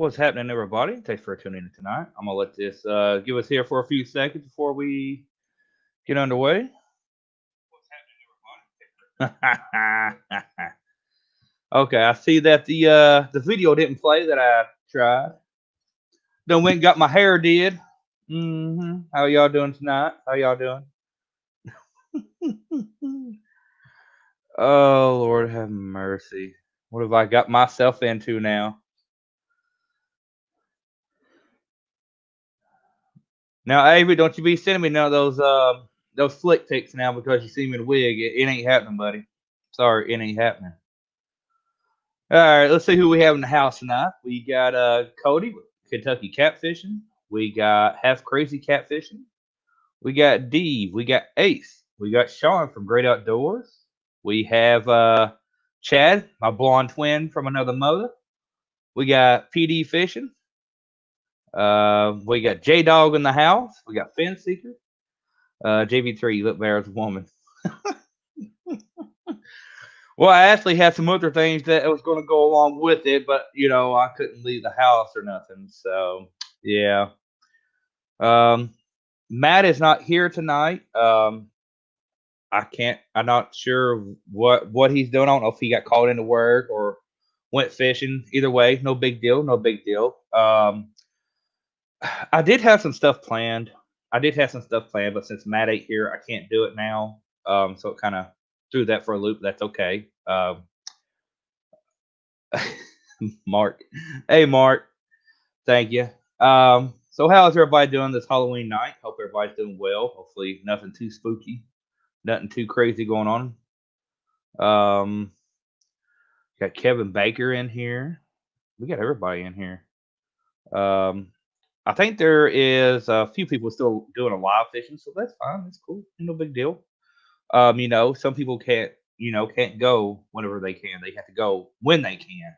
What's happening, everybody? Thanks for tuning in tonight. I'm gonna let this give us here for a few seconds before we get underway. Okay, I see that the video didn't play that I tried. Then went and got my hair did. How y'all doing tonight? How y'all doing? Oh Lord, have mercy. What have I got myself into now? Now, Avery, don't you be sending me none of those flick pics now because you see me in a wig. It ain't happening, buddy. Sorry, it ain't happening. All right, let's see who we have in the house tonight. We got Cody with Kentucky Catfishing. We got Half Crazy Catfishing. We got Dee. We got Ace. We got Sean from Great Outdoors. We have Chad, my blonde twin from another mother. We got PD Fishing. We got J Dog in the house. We got Fin Seeker. JV3, you look better as a woman. Well, I actually had some other things that was going to go along with it, but I couldn't leave the house or nothing. So yeah. Matt is not here tonight. I can't. I'm not sure what he's doing. I don't know if he got called into work or went fishing. Either way, no big deal. No big deal. I did have some stuff planned. But since Matt ain't here, I can't do it now. So it kind of threw that for a loop. That's okay. Mark. Hey, Mark. Thank you. So how's everybody doing this Halloween night? Hope everybody's doing well. Hopefully nothing too spooky, nothing too crazy going on. Got Kevin Baker in here. We got everybody in here. I think there is a few people still doing a live fishing, so that's fine. That's cool. No big deal. Some people can't go whenever they can. They have to go when they can.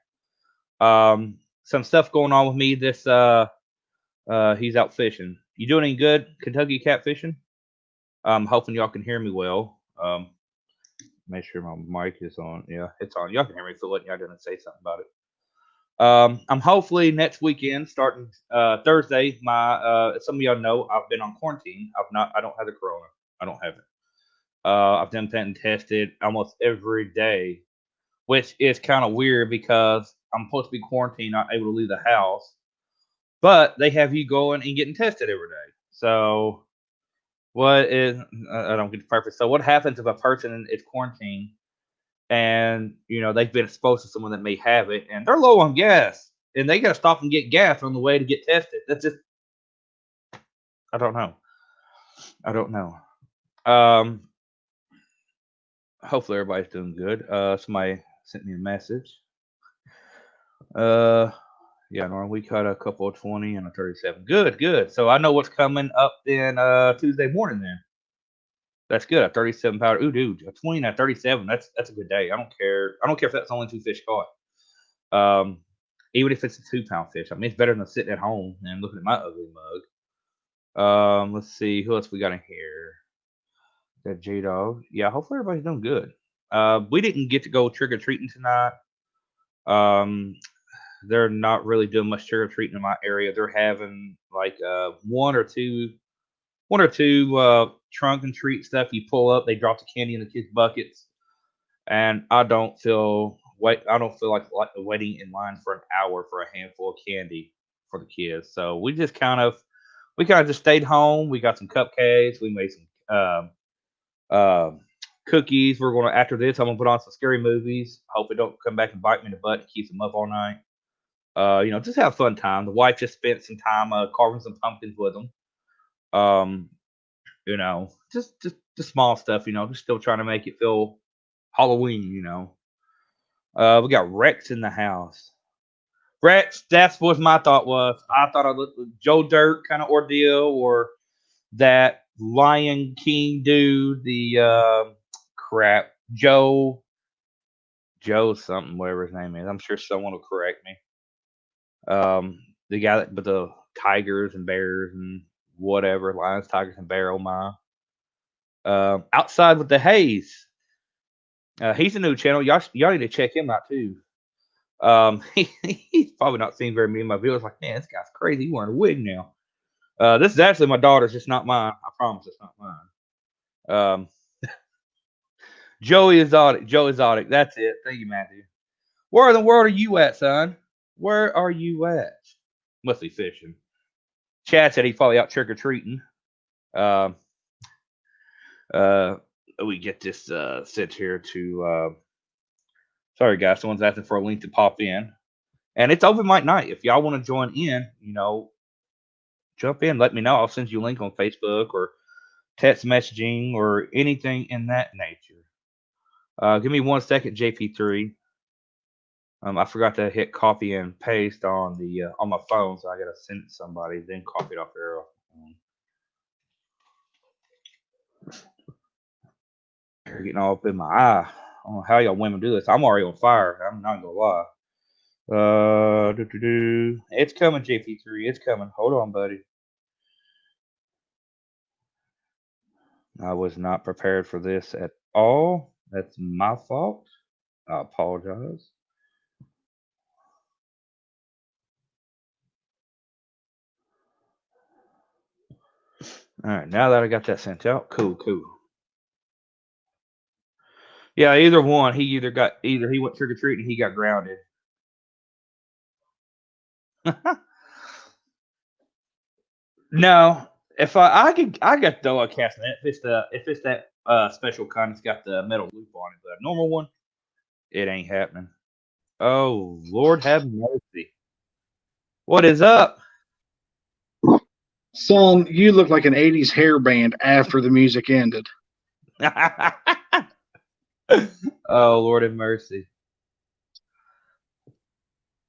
Some stuff going on with me this he's out fishing. You doing any good, Kentucky catfishing? I'm hoping y'all can hear me well. Make sure my mic is on. Yeah, it's on. Y'all can hear me. So letting y'all gonna say something about it. I'm hopefully next weekend, starting Thursday. Some of y'all know I've been on quarantine. I don't have the corona. I don't have it. I've been tested almost every day, which is kind of weird because I'm supposed to be quarantined, not able to leave the house. But they have you going and getting tested every day. So what is I don't get the purpose. So what happens if a person is quarantined and they've been exposed to someone that may have it and they're low on gas and they gotta stop and get gas on the way to get tested? That's just I don't know. I don't know. Um Hopefully everybody's doing good. Somebody sent me a message. Uh Yeah, Norm, we caught a couple of 20 and a 37. Good, good. So I know what's coming up in Tuesday morning then. That's good. A 37 pounder. Ooh, dude, a 20 and a 37. That's a good day. I don't care. I don't care if that's only two fish caught. Um, Even if it's a 2 pound fish. I mean, it's better than sitting at home and looking at my ugly mug. Let's see who else we got in here. That J Dog. Yeah, hopefully everybody's doing good. We didn't get to go trick or treating tonight. Um, they're not really doing much trick or treating in my area. They're having like one or two trunk and treat stuff. You pull up, they drop the candy in the kids' buckets, and I don't feel like waiting in line for an hour for a handful of candy for the kids. So we kind of just stayed home. We got some cupcakes. We made some cookies. We're gonna after this. I'm gonna put on some scary movies. Hope it don't come back and bite me in the butt and keep them up all night. Just have a fun time. The wife just spent some time carving some pumpkins with them. Um, just small stuff. Just still trying to make it feel Halloween. We got Rex in the house. Rex, that's what my thought was. I thought I looked like Joe Dirt kind of ordeal, or that Lion King dude, the crap Joe something, whatever his name is. I'm sure someone will correct me. The guy that with the tigers and bears and whatever, lions, tigers, and bear. Oh my! Outside with the haze. He's a new channel. Y'all need to check him out too. He's probably not seen very many of my videos. Like, man, this guy's crazy. He's wearing a wig now. This is actually my daughter's, just not mine. I promise it's not mine. Um, Joey Exotic. Joe Exotic. That's it. Thank you, Matthew. Where in the world are you at, son? Where are you at? Must be fishing. Chad said he's probably out trick or treating. Um, uh, we get this sent here to. Sorry, guys. Someone's asking for a link to pop in, and it's open mic night. If y'all want to join in, jump in. Let me know. I'll send you a link on Facebook or text messaging or anything in that nature. Give me 1 second, JP3. I forgot to hit copy and paste on the on my phone, so I gotta send it to somebody, then copy it off there. You're getting all up in my eye. I don't know how y'all women do this. I'm already on fire. I'm not gonna lie. It's coming, JP3. It's coming. Hold on, buddy. I was not prepared for this at all. That's my fault. I apologize. All right, now that I got that sent out, cool. Yeah, either one. Either he went trick or treating, he got grounded. No, if I got throw a cast net if it's that special kind that's got the metal loop on it, but a normal one, it ain't happening. Oh Lord have mercy. What is up? Son, you look like an 80s hair band after the music ended. Oh Lord have mercy.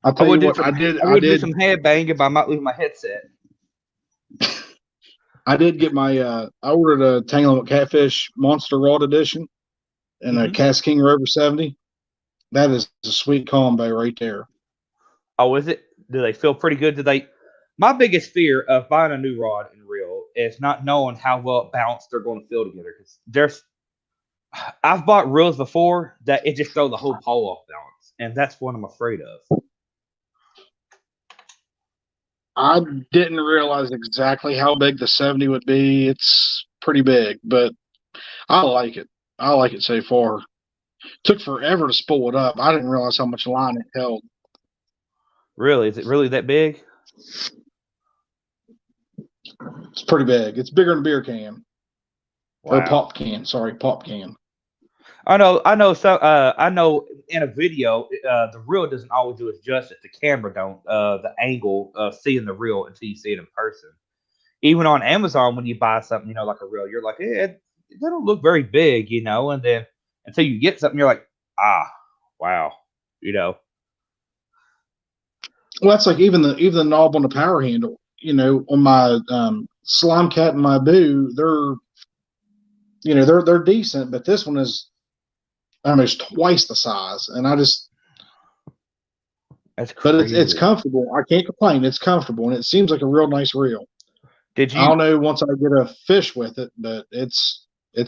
I'll tell you what, I would do some head banging, but I might lose my headset. I did get my I ordered a Tanglewood Catfish Monster Rod Edition and a Cast King Rover 70. That is a sweet combo right there. Oh, is it? Do they feel pretty good? My biggest fear of buying a new rod and reel is not knowing how well balanced they're going to feel together. Because I've bought reels before that it just throw the whole pole off balance, and that's what I'm afraid of. I didn't realize exactly how big the 70 would be. It's pretty big, but I like it. I like it so far. Took forever to spool it up. I didn't realize how much line it held. Really? Is it really that big? It's pretty big. It's bigger than a beer can. Wow. Or pop can. Sorry, pop can. I know. So I know in a video, the reel doesn't always do its justice. The camera don't. The angle of seeing the reel until you see it in person. Even on Amazon, when you buy something, like a reel, you're like, it don't look very big, and then until you get something, you're like, wow, Well, that's like even the knob on the power handle. On my Slime Cat and my Boo, they're decent, but this one is almost twice the size, and that's crazy. But it's comfortable. I can't complain. It's comfortable, and it seems like a real nice reel. I don't know once I get a fish with it, but it's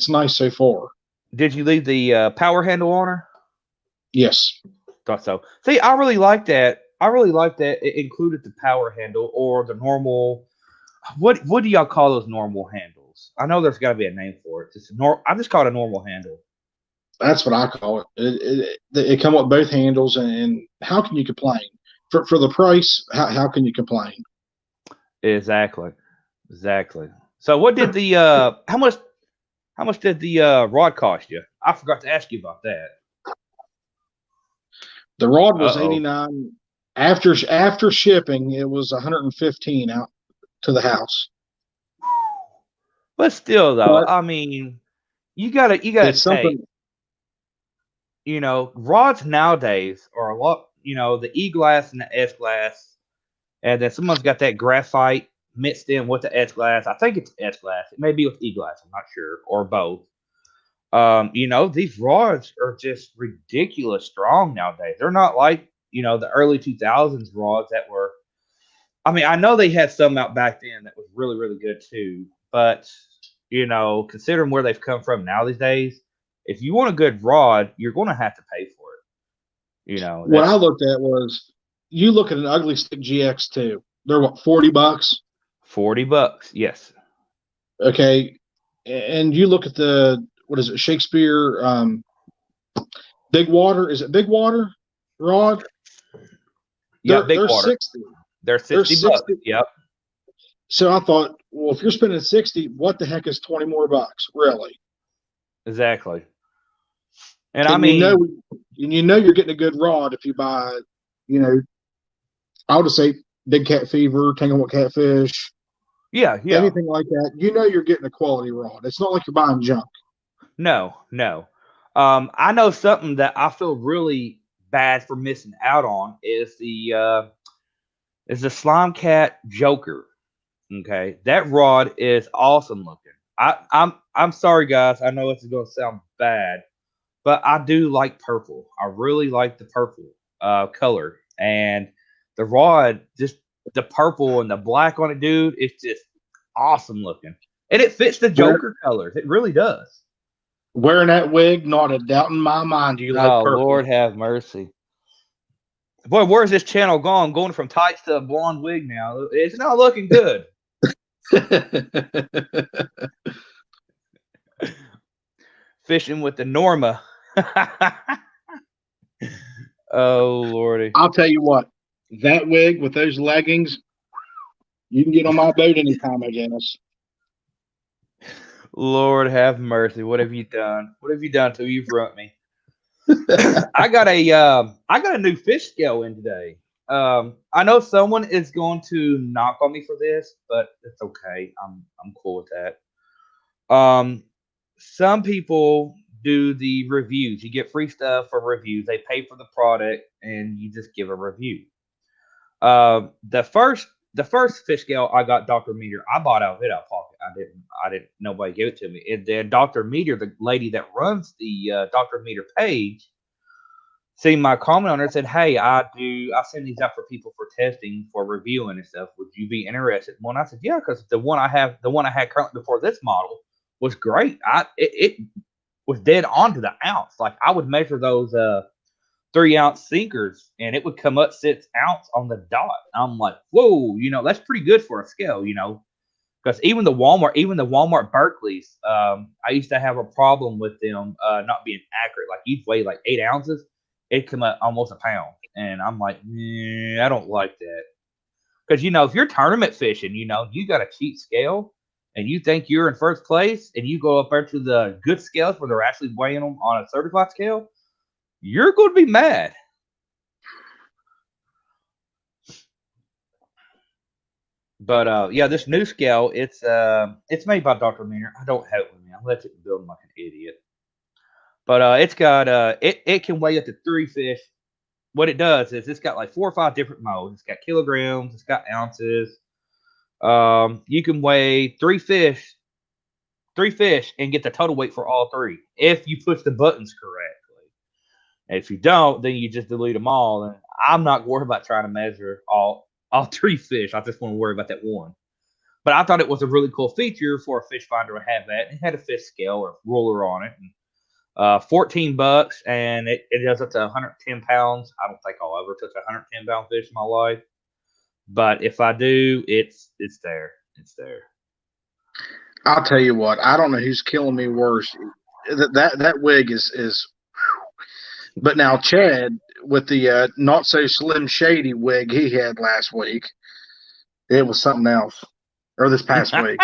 nice so far. Did you leave the power handle on her? Yes. Thought so. See, I really like that. It included the power handle or the normal. What do y'all call those normal handles? I know there's got to be a name for it. I just call it a normal handle. That's what I call it. It come with both handles, and how can you complain for the price? How can you complain? Exactly. So, what did the how much did the rod cost you? I forgot to ask you about that. The rod was $89. After shipping, it was $115 out to the house. But still, though, I mean, you gotta take. Something. Rods nowadays are a lot. The E glass and the S glass, and then someone's got that graphite mixed in with the S glass. I think it's S glass. It may be with E glass. I'm not sure, or both. These rods are just ridiculous strong nowadays. They're not like the early 2000s rods that were. I mean, I know they had some out back then that was really, really good too. But considering where they've come from now these days, if you want a good rod, you're going to have to pay for it. What I That's looked at was you look at an ugly stick GX2. They're what, $40? $40. Yes, Okay. And you look at the, what is it, Shakespeare Big Water, is it Big Water rod? yep. Big They're water. 60. They're They're 60 bucks. 60. Yep, So I thought, well, if you're spending 60, what the heck is 20 more bucks, really? exactly. And I And you know, mean, you're getting a good rod if you buy, you know, I would just say Big Cat Fever, Tanglewood Catfish, yeah, yeah. anything like that. You know, you're getting a quality rod. It's not like you're buying junk. No, no. I know something that I feel really bad for missing out on is the Slime Cat Joker. Okay, that rod is awesome looking. I'm sorry, guys. I know it's going to sound bad, but I do like purple. I really like the purple color, and the rod, just the purple and the black on it, dude. It's just awesome looking, and it fits the Wear, Joker colors. It really does. Wearing that wig, not a doubt in my mind you like Oh purple. Lord, have mercy. Boy, where's this channel gone? Going from tights to a blonde wig now. It's not looking good. Fishing with the Norma. Oh Lordy. I'll tell you what, that wig with those leggings, you can get on my boat anytime, I guess. Lord have mercy. What have you done? What have you done till you've ruined me? I got a new fish scale in today. I know someone is going to knock on me for this, but it's okay. I'm cool with that. Some people do the reviews. You get free stuff for reviews. They pay for the product, and you just give a review. The first fish scale I got, Doctor Meteor. I bought out of it out of pocket. I didn't. Nobody gave it to me. And then Doctor Meteor, the lady that runs the Doctor Meteor page, seen my comment on it and said, "Hey, I send these out for people for testing, for reviewing and stuff. Would you be interested?" Well, and I said, "Yeah," because the one I had currently before this model was great. It was dead on to the ounce. Like I would measure those 3 ounce sinkers, and it would come up 6 ounce on the dot. I'm like, whoa, that's pretty good for a scale. Because even the Walmart Berkeley's, I used to have a problem with them not being accurate. Like you'd weigh like 8 ounces, it come up almost a pound, and I'm like, I don't like that. Because if you're tournament fishing, you got a cheap scale, and you think you're in first place, and you go up there to the good scales where they're actually weighing them on a certified scale, you're going to be mad. But yeah, this new scale, it's made by Dr. Meaner. I don't have it with me. I left it building like an idiot. But it's got it can weigh up to 3 fish. What it does is it's got like 4 or 5 different modes. It's got kilograms, it's got ounces. You can weigh three fish, and get the total weight for all three if you push the buttons correctly. And if you don't, then you just delete them all. And I'm not worried about trying to measure all 3 fish. I just want to worry about that one. But I thought it was a really cool feature for a fish finder to have that. It had a fish scale or ruler on it. And, $14, and it does up to 110 pounds. I don't think I'll ever touch a 110-pound fish in my life. But if I do, it's there. It's there. I'll tell you what, I don't know who's killing me worse. That wig is. But now Chad with the not so slim shady wig he had last week, it was something else. Or this past week.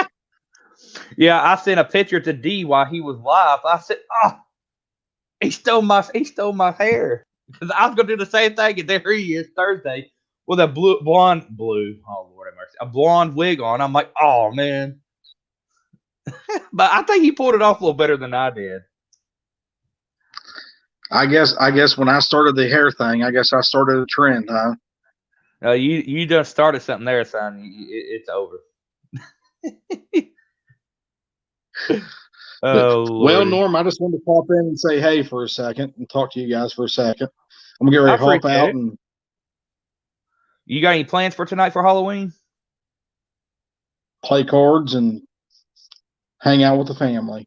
Yeah, I sent a picture to D while he was live. I said, "Oh, he stole my hair," because I was gonna do the same thing, and there he is Thursday with a blue. Oh Lord have mercy, a blonde wig on. I'm like, oh man, but I think he pulled it off a little better than I did. I guess when I started the hair thing, I guess I started a trend, huh? You just started something there, son. It's over. Oh Well, lordy, Norm, I just wanted to pop in and say hey for a second and talk to you guys for a second. I'm gonna get I ready to hop appreciate out it. and You got any plans for tonight for Halloween? play cards and hang out with the family.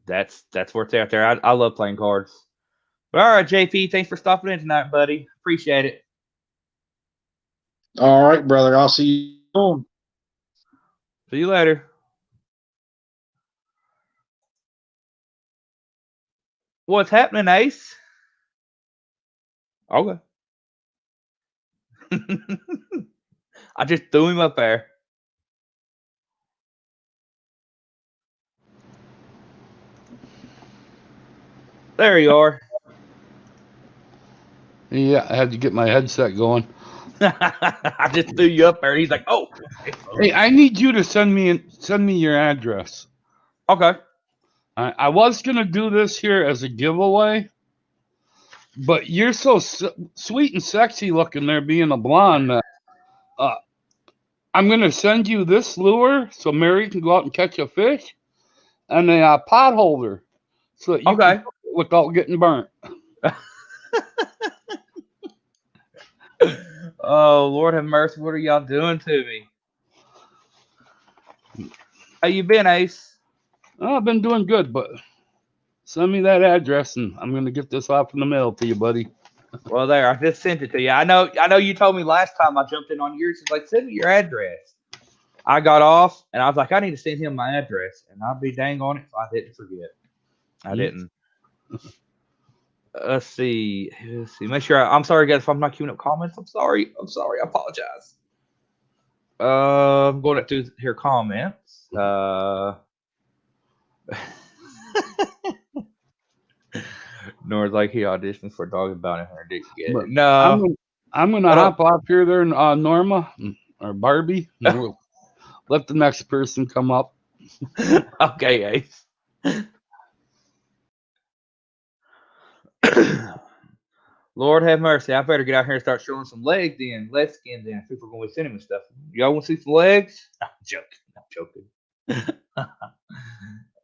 That's where it's out there. I love playing cards. But all right, JP, thanks for stopping in tonight, buddy. Appreciate it. All right, brother. I'll see you soon. See you later. What's happening, Ace? Okay. I just threw him up there. There you are. Yeah, I had to get my headset going. I just threw you up there. He's like, "Oh, Hey, I need you to send me your address. okay, I was gonna do this here as a giveaway, but you're so sweet and sexy looking there, being a blonde. Uh, I'm gonna send you this lure so Mary can go out and catch a fish, and a pot holder so that you can okay." cook it without getting burnt. Oh, Lord have mercy! What are y'all doing to me? How you been, Ace? I've been doing good, but send me that address, and I'm gonna get this off in the mail to you, buddy. Well, there, I just sent it to you. I know. You told me last time I jumped in on yours. It's like, send me your address. I got off, and I was like, I need to send him my address, and I'll be dang on it if I didn't forget. I didn't. Let's see. Make sure. I'm sorry, guys, if I'm not queuing up comments. I'm sorry. I apologize. I'm going up to here comments. Nor's like he auditioned for Dog and Bounty Hunter. Didn't get it. But No, I'm gonna I don't. hop off here there, Norma or Barbie. And we'll let the next person come up. Okay, Ace. Lord have mercy. I better get out here and start showing some legs then. Leg skins then. People are going to be sending me stuff. Y'all want to see some legs? I'm joking.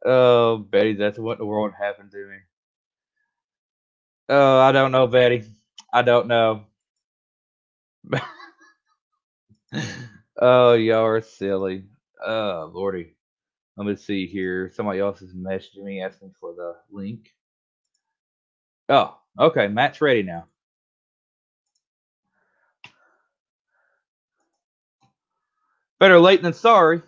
Oh, Betty, that's what the world happened to me. Oh, I don't know, Betty. I don't know. Oh, y'all are silly. Oh, Lordy. Let me see here. Somebody else is messaging me asking for the link. Oh, okay. Matt's ready now. Better late than sorry.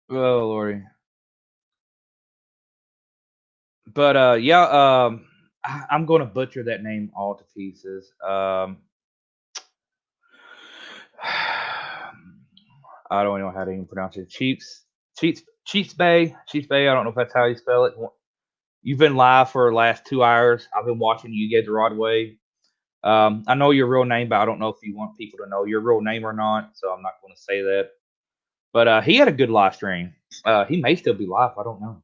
Oh, Lordy. But yeah, I'm going to butcher that name all to pieces. I don't know how to even pronounce it. Chiefs Bay. Chiefs Bay. I don't know if that's how you spell it. You've been live for the last 2 hours. I've been watching you get the right way. I know your real name, but I don't know if you want people to know your real name or not. So I'm not going to say that. But he had a good live stream. He may still be live. I don't know.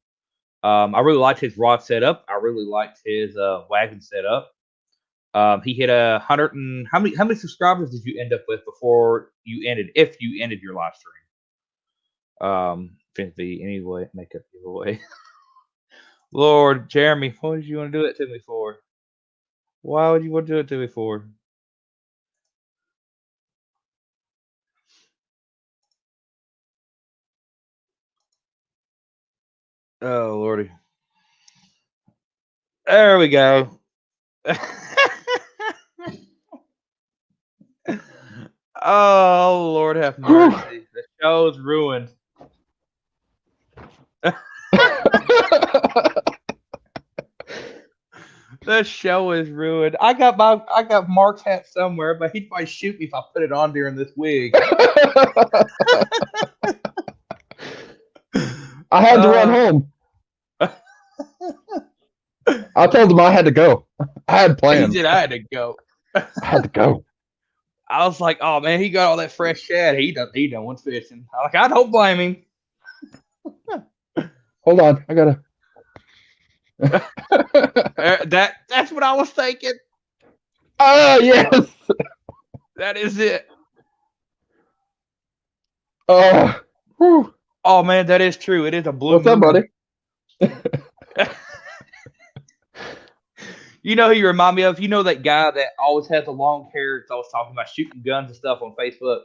I really liked his rod setup. I really liked his wagon setup. He hit 100 and how many subscribers did you end up with before you ended? If you ended your live stream, Finby, anyway, make up giveaway. Lord, Jeremy, what did you want to do it to me for? Why would you want to do it to me for? Oh Lordy, there we go. Oh Lord, have mercy. The show's ruined. The show is ruined. I got Mark's hat somewhere, but he'd probably shoot me if I put it on during this wig. I had to run home. I told him I had to go. I had He plans. said I had to go. I had to go. I was like, oh man, he got all that fresh shad. He done went fishing. I don't blame him. Hold on, I gotta. That's what I was thinking. Oh yes. That is it. Oh. Whew. Oh man, that is true. It is a blue What's up, moon. buddy? You know who you remind me of? You know that guy that always has the long hair. It's always talking about shooting guns and stuff on Facebook.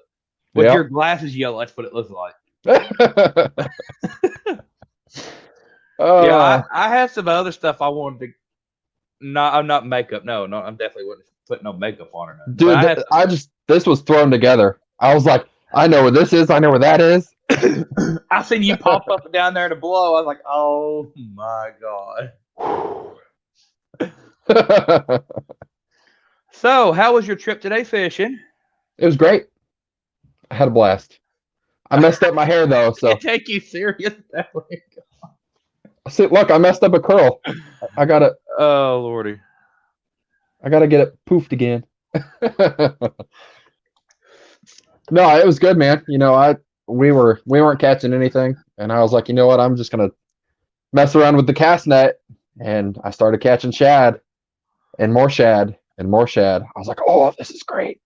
With Yeah. your glasses yellow, that's what it looks like. Yeah, Uh, I had some other stuff I wanted to. No, I'm not makeup. No, no, I'm definitely wouldn't put no makeup on or nothing. But dude, I had this was thrown together. I was like, I know where this is. I know where that is. some. I seen you pop up down there to blow. I was like, oh my god. It So, how was your trip today fishing? was great. I had a blast. I messed up my hair though, Can't so take you serious that way. see, look, I messed up a curl. I gotta, Oh lordy. I gotta get it poofed again. No, it was good, man. We weren't catching anything, and I was like, you know what? I'm just gonna mess around with the cast net, and I started catching shad and more shad and more shad. I was like, oh, this is great.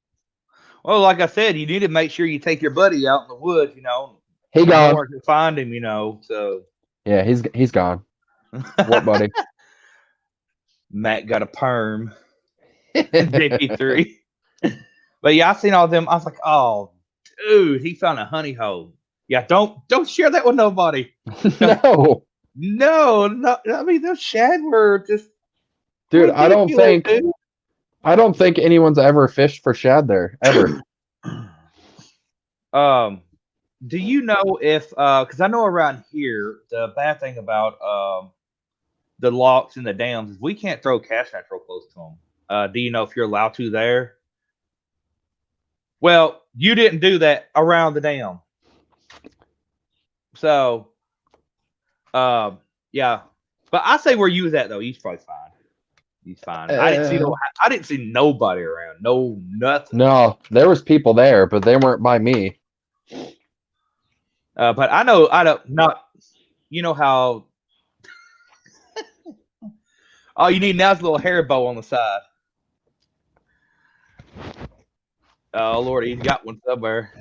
Well, like I said, you need to make sure you take your buddy out in the woods. He gone. More to find him. So Yeah, he's gone. What, buddy? Matt got a perm. JP3. But yeah, I seen all them. I was like, oh, dude, he found a honey hole. Yeah, don't share that with nobody. No, No, no. I mean, those shad were just dude, ridiculous, dude. I don't think anyone's ever fished for shad there ever. Do you know if because I know around here the bad thing about the locks and the dams is we can't throw cast nets real close to them. Do you know if you're allowed to there? Well, you didn't do that around the dam, so yeah. But I say where you was at though. He's probably fine. He's fine. I didn't see nobody around. No nothing. No, there was people there, but they weren't by me. But I know I don't not. You know how all you need now is a little hair bow on the side. Oh Lord, he's got one somewhere.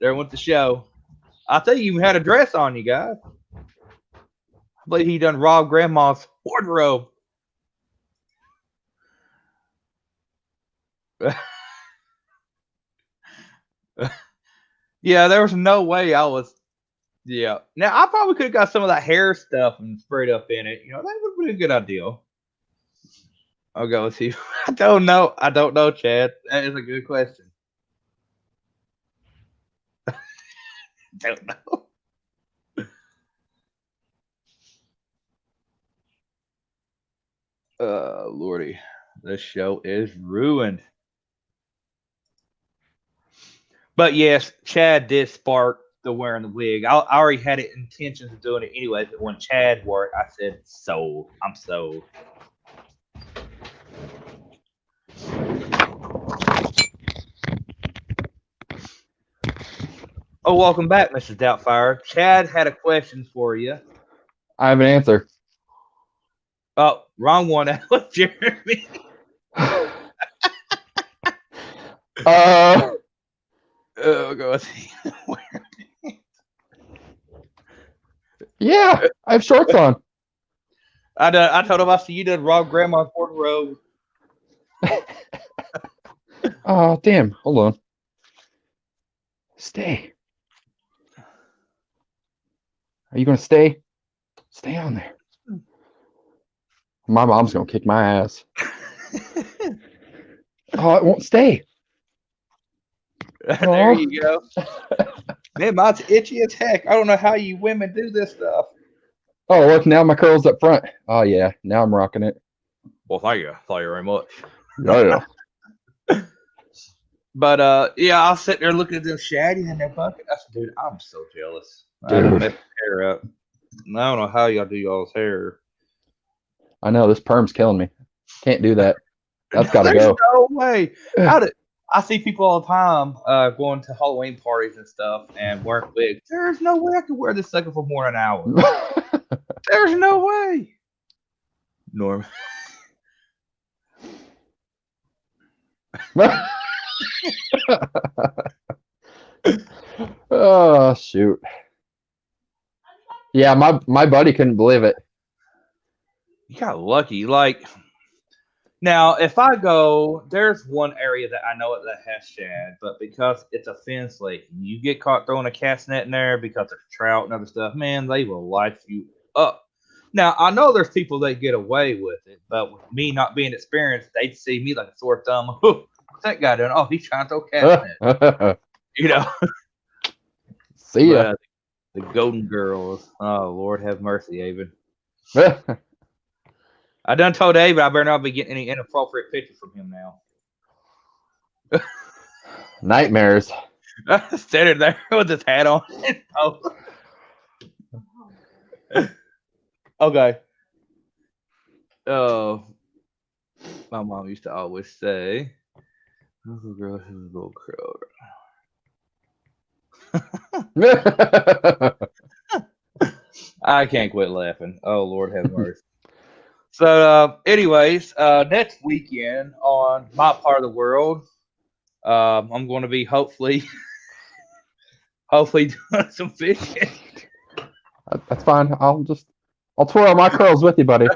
There went the show. I tell you, you had a dress on, you guys. I believe he done robbed Grandma's wardrobe. Yeah, there was no way I was. Yeah. Now I probably could have got some of that hair stuff and sprayed up in it. That would have been a good idea. I'll go with you. I don't know. I don't know, Chad. That is a good question. Don't know. Lordy, this show is ruined. But yes, Chad did spark the wearing the wig. I already had it intentions of doing it anyway. But when Chad wore it, I said, "Sold. I'm sold." Oh, welcome back, Mrs. Doubtfire. Chad had a question for you. I have an answer. Oh, wrong one. That was Jeremy. Oh, go see. Yeah, I have shorts on. I told him I see you did rob Grandma's wardrobe. Oh, damn. Hold on. Stay. Are you going to stay? Stay on there. My mom's going to kick my ass. Oh, it won't stay. There you go. Man, mine's itchy as heck. I don't know how you women do this stuff. Oh, look, now my curl's up front. Oh, yeah. Now I'm rocking it. Well, thank you. Thank you very much. Yeah. But yeah, I was sitting there looking at them shaggy in their bucket. I said, dude, I'm so jealous. I done messed hair up. I don't know how y'all do y'all's hair. I know this perm's killing me. Can't do that. That's got to There's go. no way. I see people all the time going to Halloween parties and stuff and wearing wigs. There's no way I could wear this sucker for more than an hour. There's no way. Norm. Oh, shoot. Yeah, my buddy couldn't believe it. You got lucky. Like, now, if I go, there's one area that I know that has shad, but because it's a fence lake, you get caught throwing a cast net in there because there's trout and other stuff, man, they will light you up. Now I know there's people that get away with it, but with me not being experienced, they'd see me like a sore thumb. What's that guy doing? Oh, he's trying to throw cats net. You know. See ya. But the Golden Girls. Oh Lord, have mercy, Aben. I done told Aben I better not be getting any inappropriate pictures from him now. Nightmares. Standing there with his hat on. Okay. Oh, my mom used to always say, "Little girl, she's a little crow." I can't quit laughing. Oh Lord, have mercy. So, anyways, next weekend on my part of the world, I'm going to be hopefully doing some fishing. That's fine. I'll twirl my curls with you, buddy.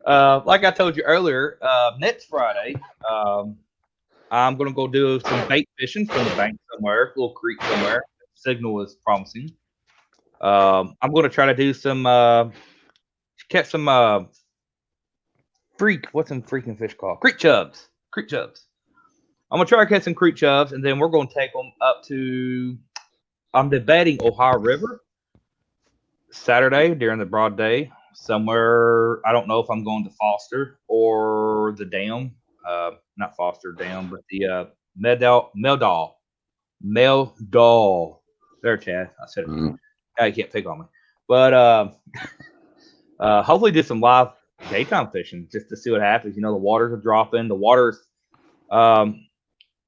Like I told you earlier, next Friday, I'm gonna go do some bait fishing from the bank somewhere, a little creek somewhere. Signal is promising. I'm gonna try to do some catch some what's some freaking fish called? Creek chubs. Creek chubs. I'm gonna try to catch some creek chubs, and then we're gonna take them up to. I'm debating Ohio River Saturday during the broad day. Somewhere, I don't know if I'm going to Foster or the dam. Not Foster Dam, but the Meldal. There, Chad. I said it. Now you can't pick on me. But hopefully do some live daytime fishing just to see what happens. You know, the waters are dropping. The water's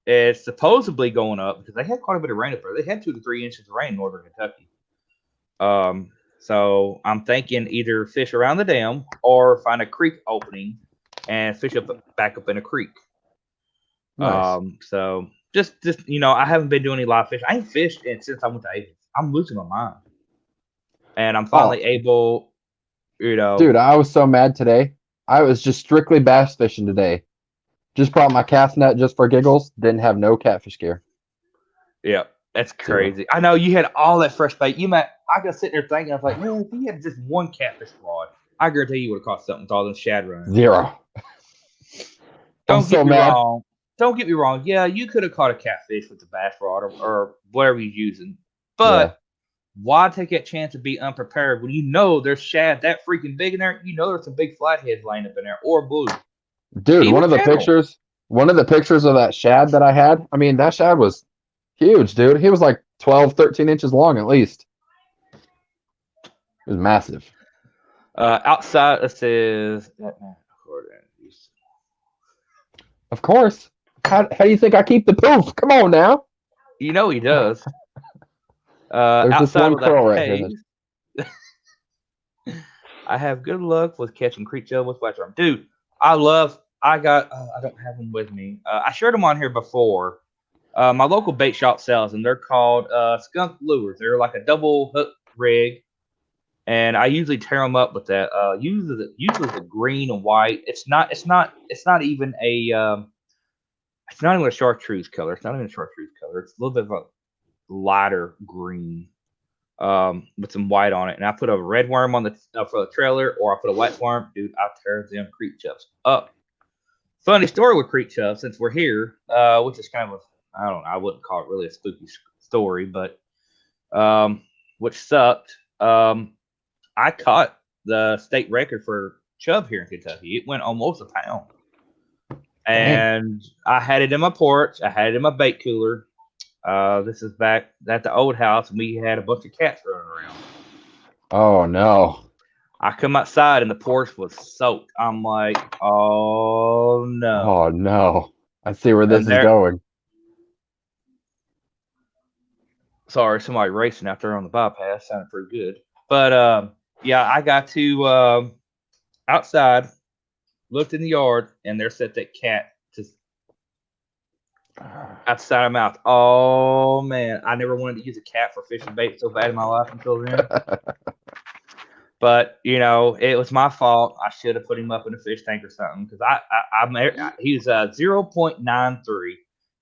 it's supposedly going up because they had quite a bit of rain up there. They had 2 to 3 inches of rain in northern Kentucky. So I'm thinking either fish around the dam or find a creek opening and fish back up in a creek. Nice. So just you know, I haven't been doing any live fish. I ain't fished since I went to Athens. I'm losing my mind, and I'm finally able. You know, dude, I was so mad today. I was just strictly bass fishing today. Just brought my cast net just for giggles. Didn't have no catfish gear. Yeah, that's crazy. I know you had all that fresh bait. I got sitting there thinking, I was like, man, if you had just one catfish rod, I guarantee you would have caught something with all those shad running. 0. Don't get me wrong. Don't get me wrong. Yeah, you could have caught a catfish with the bass rod or whatever you're using. But why take that chance to be unprepared when you know there's shad that freaking big in there? You know there's some big flatheads laying up in there or blue. Dude, one of the pictures of that shad that I had, I mean, that shad was huge, dude. He was like 12, 13 inches long at least. It was massive. Outside, it says of course. How do you think I keep the poof? Come on now. You know he does. There's this one curl right here. I have good luck with catching creek chub with white drum. Dude, I don't have them with me. I shared them on here before. My local bait shop sells them. They're called skunk lures. They're like a double hook rig. And I usually tear them up with that. Usually the green and white. It's not even a chartreuse color. It's not even a chartreuse color. It's a little bit of a lighter green with some white on it. And I put a red worm on for the trailer, or I put a white worm. Dude, I tear them creek chubs up. Funny story with creek chubs, since we're here, which is kind of I wouldn't call it really a spooky story, but which sucked. I caught the state record for chub here in Kentucky. It went almost a pound. And I had it in my porch. I had it in my bait cooler. This is back at the old house, and we had a bunch of cats running around. Oh, no. I come outside, and the porch was soaked. I'm like, oh, no. Oh, no. I see where this is going. Sorry, somebody racing out there on the bypass. Sounded pretty good. But, yeah, I got to outside, looked in the yard, and there sat that cat just outside of my mouth. Oh, man. I never wanted to use a cat for fishing bait so bad in my life until then. But, you know, it was my fault. I should have put him up in a fish tank or something because he was 0.93.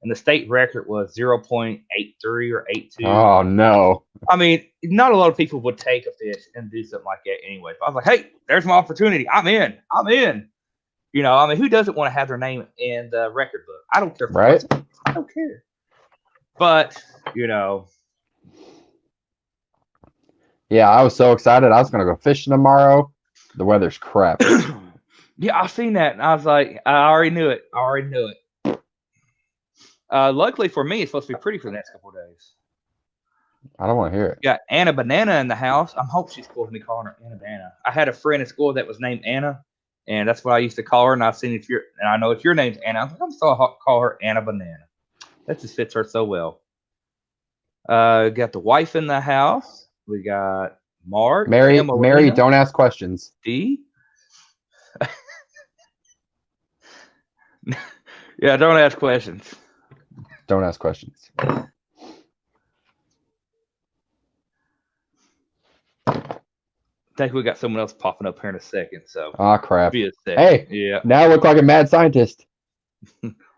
and the state record was 0.83 or 82. Oh no. I mean, not a lot of people would take a fish and do something like that anyway. But I was like, hey, there's my opportunity. I'm in. You know, I mean, who doesn't want to have their name in the record book? I don't care. Right? I don't care. But, you know. Yeah, I was so excited. I was gonna go fishing tomorrow. The weather's crap. Yeah, I seen that, and I was like, I already knew it. Luckily for me, it's supposed to be pretty for the next couple of days. I don't want to hear it. Got Anna Banana in the house. I'm hoping she's cool with me calling her Anna Banana. I had a friend in school that was named Anna, and that's what I used to call her. And I've seen and I know if your name's Anna, I'm still call her Anna Banana. That just fits her so well. Got the wife in the house. We got Mark, Mary, don't ask questions. D. Yeah, don't ask questions. Don't ask questions. I think we got someone else popping up here in a second. So, Crap. be a second. Hey, yeah. Now I look like a mad scientist.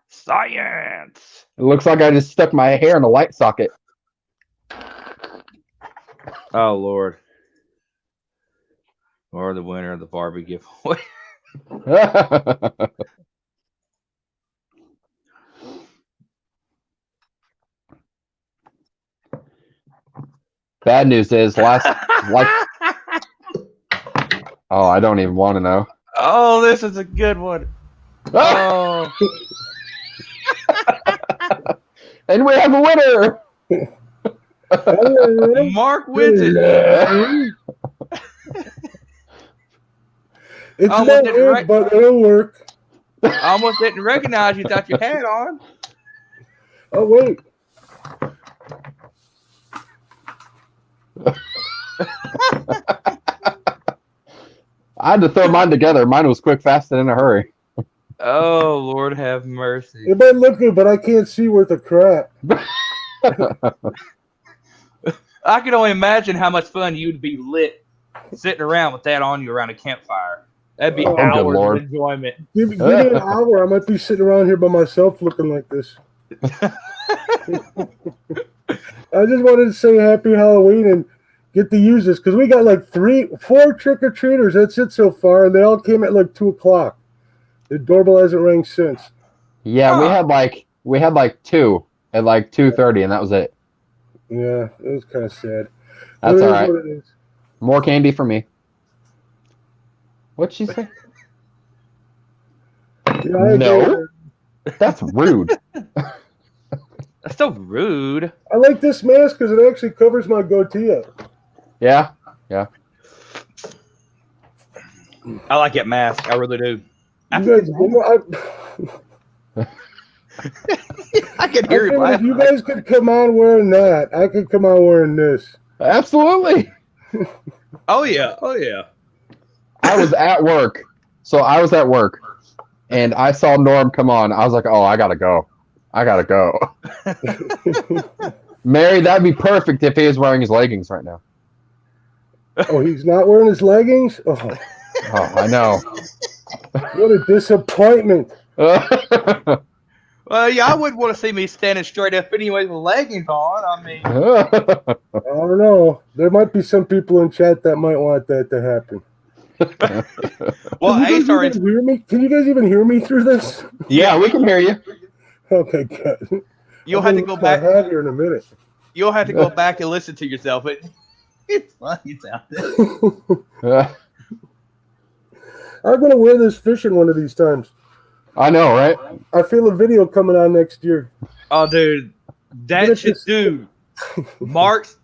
Science. It looks like I just stuck my hair in a light socket. Oh Lord. Or the winner of the Barbie giveaway. Bad news is Oh, I don't even want to know. Oh, this is a good one. Oh. And we have a winner. Mark wins it. It's not it, but it'll work. I almost didn't recognize you. Thought you had on. Oh wait. I had to throw mine together. Mine was quick, fast, and in a hurry. Oh, Lord have mercy. It might look good, but I can't see worth a crap. I can only imagine how much fun you'd be lit sitting around with that on you around a campfire. That'd be hours of enjoyment. Give me an hour. I might be sitting around here by myself looking like this. I just wanted to say happy Halloween and get to use this because we got like 4 trick-or-treaters. That's it so far, and they all came at like 2 o'clock. The doorbell hasn't rang since. Yeah, we had like 2 at like 2:30, and that was it. Yeah, it was kind of sad. That's all right. More candy for me. What'd she say? Yeah, no, that's rude. That's so rude. I like this mask because it actually covers my goatee up. Yeah. I like that mask. I really do. I can hear you. If you guys could come on wearing that, I could come on wearing this. Absolutely. Oh yeah. I was at work. And I saw Norm come on. I was like, oh, I gotta go. Mary, that'd be perfect if he was wearing his leggings right now. Oh, he's not wearing his leggings? Oh, I know. What a disappointment. Well, yeah, I wouldn't want to see me standing straight up anyway with leggings on. I mean, I don't know. There might be some people in chat that might want that to happen. Well, hear me? Can you guys even hear me through this? Yeah, we can hear you. Okay, good. You'll have to go back here in a minute. You'll have to go back and listen to yourself. It's funny. It's out there. I'm gonna wear this fishing one of these times. I know, right? I feel a video coming on next year. Oh, dude, that should do. Mark's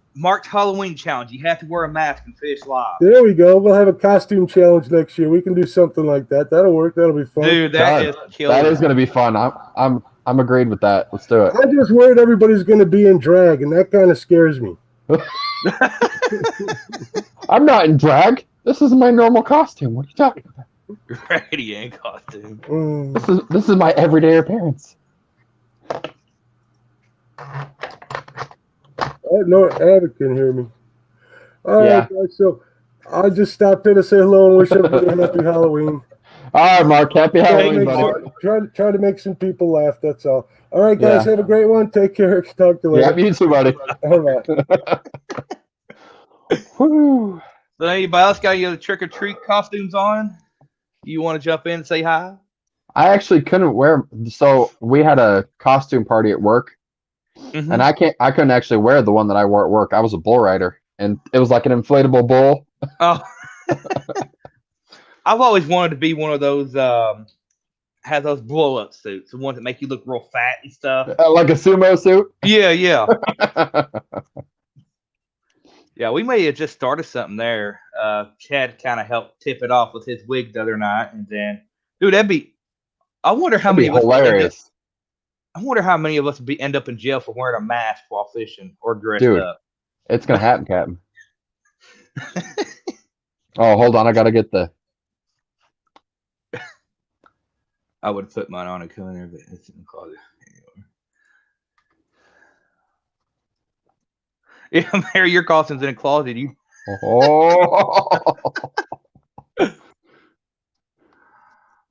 Halloween challenge. You have to wear a mask and fish live. There we go. We'll have a costume challenge next year. We can do something like that. That'll work. That'll be fun. Dude, that is killer. That is gonna be fun. I'm agreed with that. Let's do it. I'm just worried everybody's gonna be in drag, and that kind of scares me. I'm not in drag. This is my normal costume. What are you talking about? Radiant costume. This is my everyday appearance. No, Abbott can hear me. All right, guys. So I just stopped in to say hello and wish everybody a happy Halloween. All right, Mark. Happy Try to Halloween, make buddy. try to make some people laugh. That's all. All right, guys. Yeah. Have a great one. Take care. Talk to you Yeah, later. you too, buddy. All right. Whew. So anybody else got your trick or treat costumes on? You want to jump in and say hi? I actually couldn't wear. So we had a costume party at work, Mm-hmm. and I couldn't actually wear the one that I wore at work. I was a bull rider, and it was like an inflatable bull, Oh, I've always wanted to be one of those. Have those blow up suits, the ones that make you look real fat and stuff. like a sumo suit. Yeah, yeah. Yeah, we may have just started something there. Chad kind of helped tip it off with his wig the other night, and then, dude, that'd be. I wonder how That'd many be of us would end up. hilarious, I wonder how many of us would end up in jail for wearing a mask while fishing or dressed dude. up. It's gonna happen, Captain. Oh, hold on, I gotta get the. I would put mine on and come in there, but it's in the closet. Yeah, Mary, your costume's in the closet. You. Oh,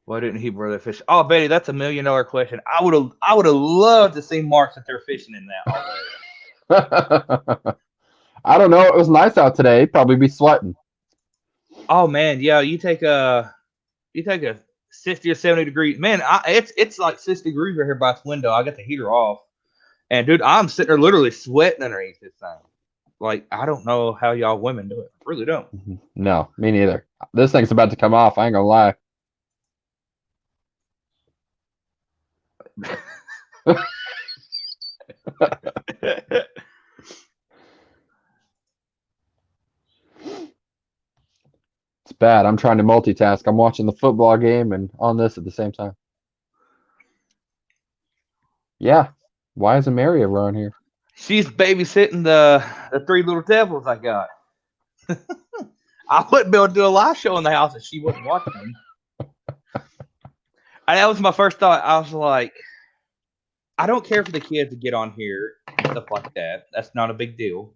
Why didn't he brother fish? Oh, Betty, that's $1 million question. I would have loved to see Mark sit there fishing in that all day. I don't know. It was nice out today. He'd probably be sweating. Oh man, yeah, you take a 60 or 70 degrees. Man, it's like 60 degrees right here by this window. I got the heater off, and dude, I'm sitting there literally sweating underneath this thing. Like I don't know how y'all women do it. I really don't. No, me neither. This thing's about to come off. I ain't gonna lie. It's bad. I'm trying to multitask. I'm watching the football game and on this at the same time. Yeah. Why isn't Mary around here? She's babysitting the 3 little devils I got. I wouldn't be able to do a live show in the house if she wasn't watching them. And that was my first thought. I was like, I don't care for the kids to get on here and stuff like that. That's not a big deal.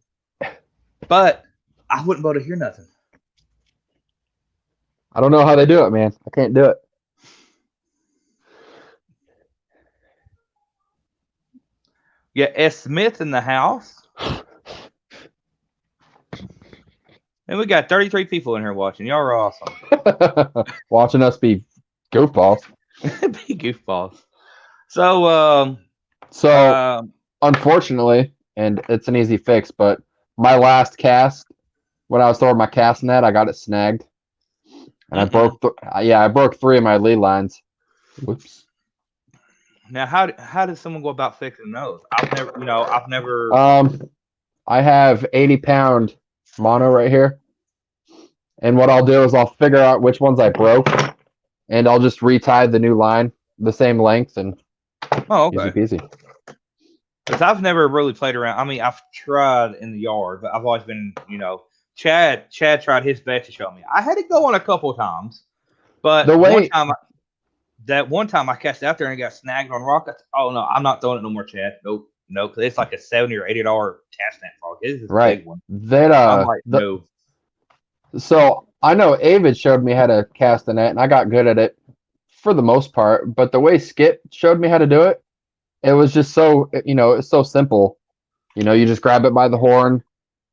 But I wouldn't be able to hear nothing. I don't know how they do it, man. I can't do it. Yeah, S. Smith in the house. And we got 33 people in here watching. Y'all are awesome. Watching us be goofballs. Be goofballs. So, unfortunately, and it's an easy fix, but my last cast, when I was throwing my cast net, I got it snagged, and I broke 3 of my lead lines. Whoops. now how does someone go about fixing those? I've never. I have 80-pound mono right here, and what I'll do is I'll figure out which ones I broke, and I'll just retie the new line the same length, and okay. Easy peasy. Because I've never really played around. I mean, I've tried in the yard, but I've always been, Chad tried his best to show me. I had it going a couple times, but one time I cast out there and it got snagged on rock. Oh no, I'm not throwing it no more, Chad. Nope, because it's like a $70 or $80 cast net frog. This is a big one. I'm like, no. So I know Avid showed me how to cast the net, and I got good at it for the most part. But the way Skip showed me how to do it, it was just so it's so simple. You just grab it by the horn,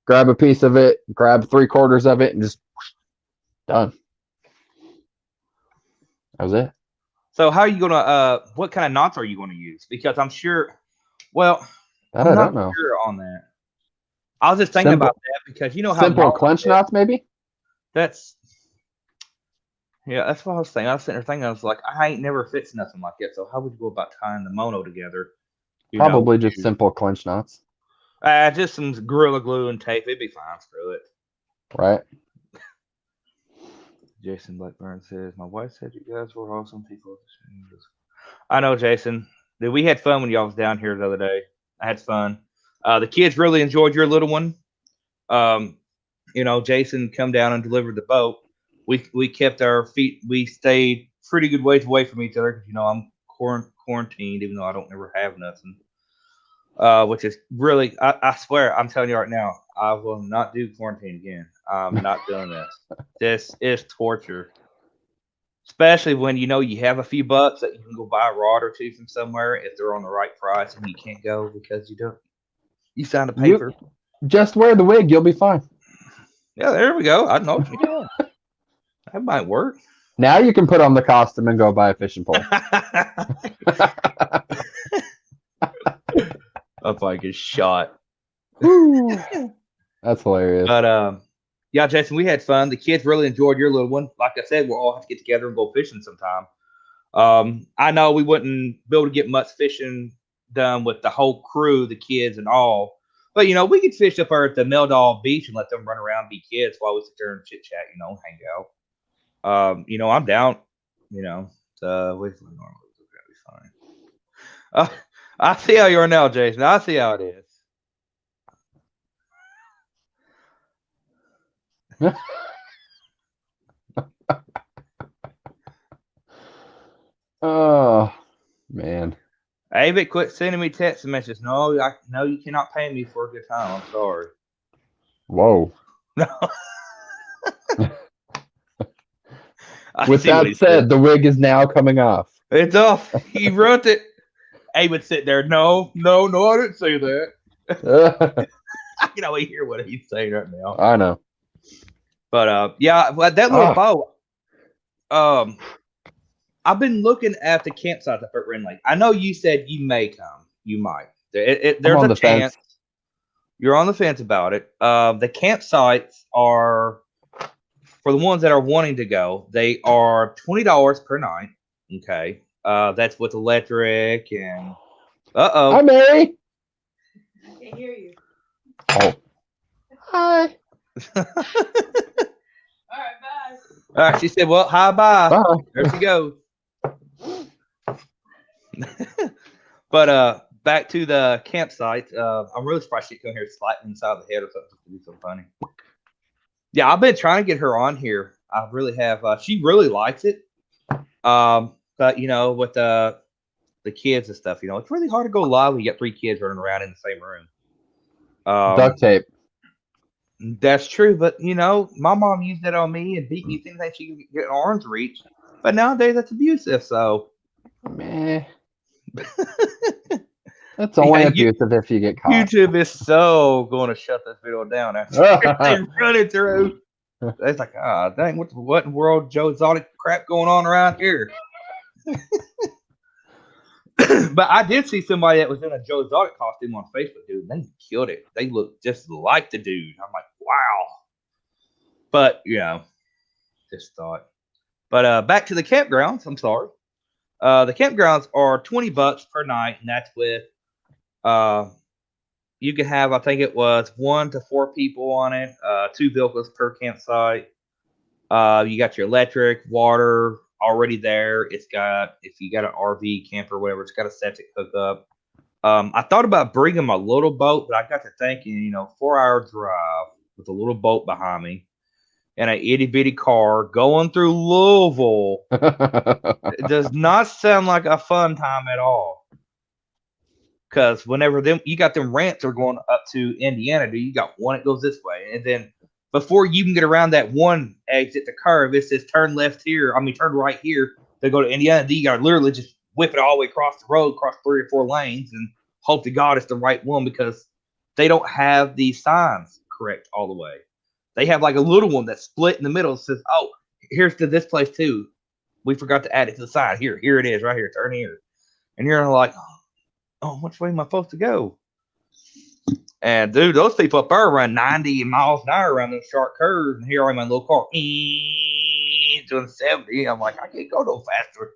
grab a piece of it, grab 3/4 of it, and just done. That was it. So how are you gonna? What kind of knots are you gonna use? Because I'm sure. Well, I don't know. Sure on that. I was just thinking about that because you know how simple clench knots maybe. That's what I was saying. I was sitting there thinking, I was like, I ain't never fixed nothing like that. So how would you go about tying the mono together? Probably just simple clench knots. Just some Gorilla Glue and tape. It'd be fine. Screw it. Right. Jason Blackburn says, my wife said you guys were awesome people. I know, Jason. Dude, we had fun when y'all was down here the other day. I had fun. The kids really enjoyed your little one. Jason come down and delivered the boat. We kept our feet. We stayed pretty good ways away from each other because I'm quarantined, even though I don't ever have nothing. Which is really, I swear, I'm telling you right now, I will not do quarantine again. I'm not doing this. This is torture. Especially when you have a few bucks that you can go buy a rod or two from somewhere if they're on the right price, and you can't go because you signed a You paper. just wear the wig, you'll be fine. Yeah, there we go. I know. Yeah, that might work. Now you can put on the costume and go buy a fishing pole. Up like a shot. That's hilarious. But yeah, Jason, we had fun. The kids really enjoyed your little one. Like I said, we'll all have to get together and go fishing sometime. I know we wouldn't be able to get much fishing done with the whole crew, the kids and all. But we could fish up there at the Meldal Beach and let them run around and be kids while we sit there and chit chat, hang out. I'm down. We're gonna be fine. I see how you are now, Jason. I see how it is. Oh man. Avid, quit sending me text messages. No, you cannot pay me for a good time. I'm sorry. Whoa. No. With that said, the wig is now coming off. It's off. He wrote it. Avid sit there. No, I didn't say that. I can only hear what he's saying right now. I know. But yeah, that little boat. I've been looking at the campsites at Ren Lake. I know you said you may come. You might. There's a chance. You're on the fence about it. The campsites are, for the ones that are wanting to go, they are $20 per night. Okay. That's with electric and. Hi, Mary. I can hear you. Oh. Hi. All right, bye. All right, she said, "Well, hi, bye." Bye. There she goes. But back to the campsite. I'm really surprised she come here slapping inside the head or something to be so funny. Yeah, I've been trying to get her on here. I really have. She really likes it. But with the kids and stuff, it's really hard to go live when you got 3 kids running around in the same room. Duct tape. That's true, but my mom used that on me and beat me things that she could get an arm's reach. But nowadays that's abusive, so Meh. That's only abusive if you get caught. YouTube is so going to shut this video down after they run it through. It's like, dang, what in the world Joe Exotic crap going on around here? But I did see somebody that was in a Joe Exotic costume on Facebook, dude. They killed it. They look just like the dude. I'm like, wow. But just thought. But back to the campgrounds. I'm sorry. The campgrounds are $20 per night, and that's with you can have, I think it was 1 to 4 people on it, 2 vehicles per campsite. You got your electric, water already there. It's got, if you got an RV, camper, whatever, it's got a septic hookup. I thought about bringing my little boat, but I got to thinking, 4-hour drive with a little boat behind me and an itty bitty car going through Louisville. It does not sound like a fun time at all. Because whenever you got them ramps are going up to Indiana, you got one that goes this way, and then before you can get around that one exit, the curve, it says turn left here. Turn right here to go to Indiana. Then you got to literally just whip it all the way across the road, across 3 or 4 lanes, and hope to God it's the right one because they don't have the signs correct all the way. They have like a little one that's split in the middle. That says, "Oh, here's to this place too. We forgot to add it to the side. Here it is, right here. Turn here." And you're like, "Oh, which way am I supposed to go?" And dude, those people up there run 90 miles an hour around those sharp curves, and here I'm in my little car doing 70. I'm like, I can't go no faster.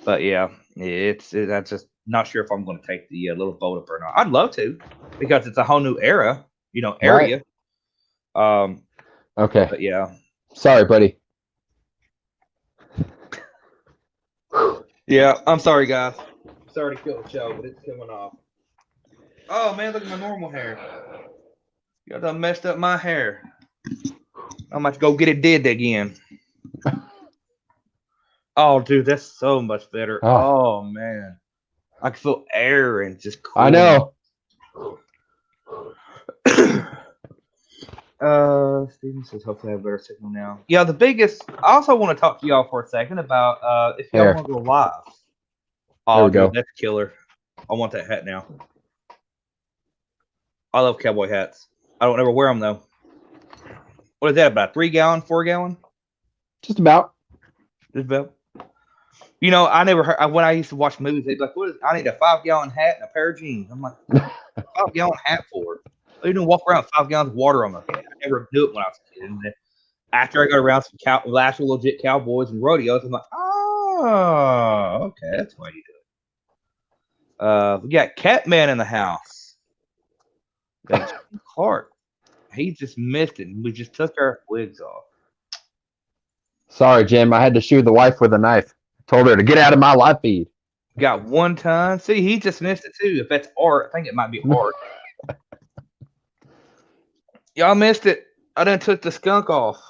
But yeah, I'm just not sure if I'm going to take the little boat up or not. I'd love to because it's a whole new area. Area. Right. Okay. But yeah. Sorry, buddy. Yeah, I'm sorry, guys. Sorry to kill the show, but it's coming off. Oh man, look at my normal hair. You done messed up my hair. I'm about to go get it did again. Oh, dude, that's so much better. Oh man, I can feel air and just cool. I know. Steven says hopefully I have better signal now. Yeah, the biggest. I also want to talk to y'all for a second about if y'all Here, want to go live. there Oh, we dude, go. that's killer. I want that hat now. I love cowboy hats. I don't ever wear them though. What is that about? 3 gallon, 4 gallon? Just about. Just about. You know, I never heard when I used to watch movies. They'd be like, "What is? I need a 5 gallon hat and a pair of jeans." I'm like, "What a 5 gallon hat for?" You don't walk around with 5 gallons of water on my head. I never knew it when I was a kid. And then after I got around some actual legit cowboys and rodeos, I'm like, "Oh, okay, that's why you do it." We got Catman in the house. Got Clark. He just missed it. And we just took our wigs off. Sorry, Jim. I had to shoot the wife with a knife. Told her to get out of my live feed. Got 1 ton. See, he just missed it too. If that's art, I think it might be art. Y'all missed it. I done took the skunk off.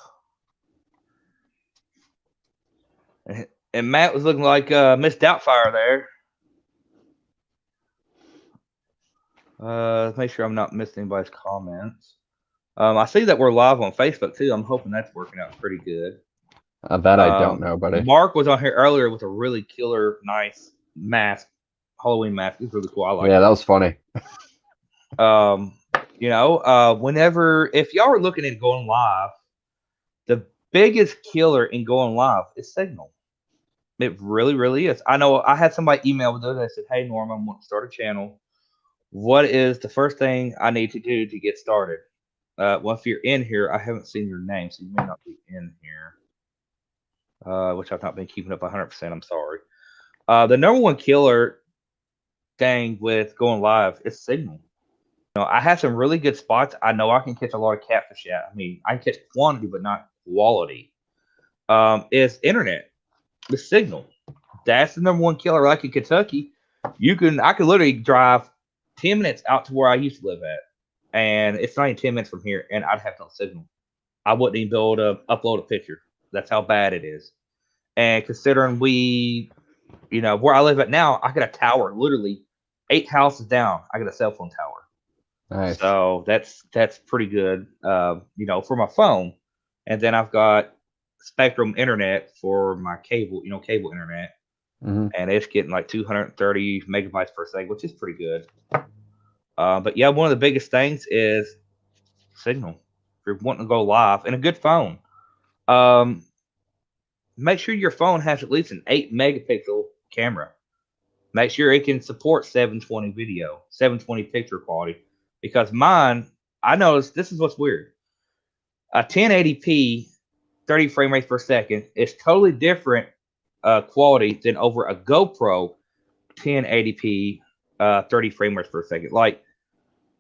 And Matt was looking like Miss Doubtfire there. Make sure I'm not missing anybody's comments. I see that we're live on Facebook too. I'm hoping that's working out pretty good. That I don't know, buddy. Mark was on here earlier with a really killer, nice mask, Halloween mask. It's really cool. I like it. Yeah, that was funny. Whenever if y'all are looking at going live, the biggest killer in going live is Signal. It really, really is. I know I had somebody email with us that said, "Hey Norm, I want to start a channel. What is the first thing I need to do to get started?" Well, if you're in here, I haven't seen your name, so you may not be in here. Which I've not been keeping up 100%. I'm sorry. The number one killer thing with going live is Signal. You know, I have some really good spots. I know I can catch a lot of catfish at. I mean, I can catch quantity, but not quality. Is internet, the signal. That's the number one killer. Like in Kentucky, I could literally drive 10 minutes out to where I used to live at, and it's not even 10 minutes from here, and I'd have no signal. I wouldn't even be able to upload a picture. That's how bad it is. And considering where I live at now, I got a tower literally 8 houses down. I got a cell phone tower. Nice. So that's pretty good, for my phone. And then I've got Spectrum internet for my cable, cable internet, and it's getting like 230 megabytes per second, which is pretty good. But yeah, one of the biggest things is signal. If you're wanting to go live and a good phone, make sure your phone has at least an 8 megapixel camera. Make sure it can support 720 video, 720 picture quality. Because mine, I noticed this is what's weird. A 1080p, 30 frame rates per second is totally different quality than over a GoPro 1080p, 30 frame rates per second. Like,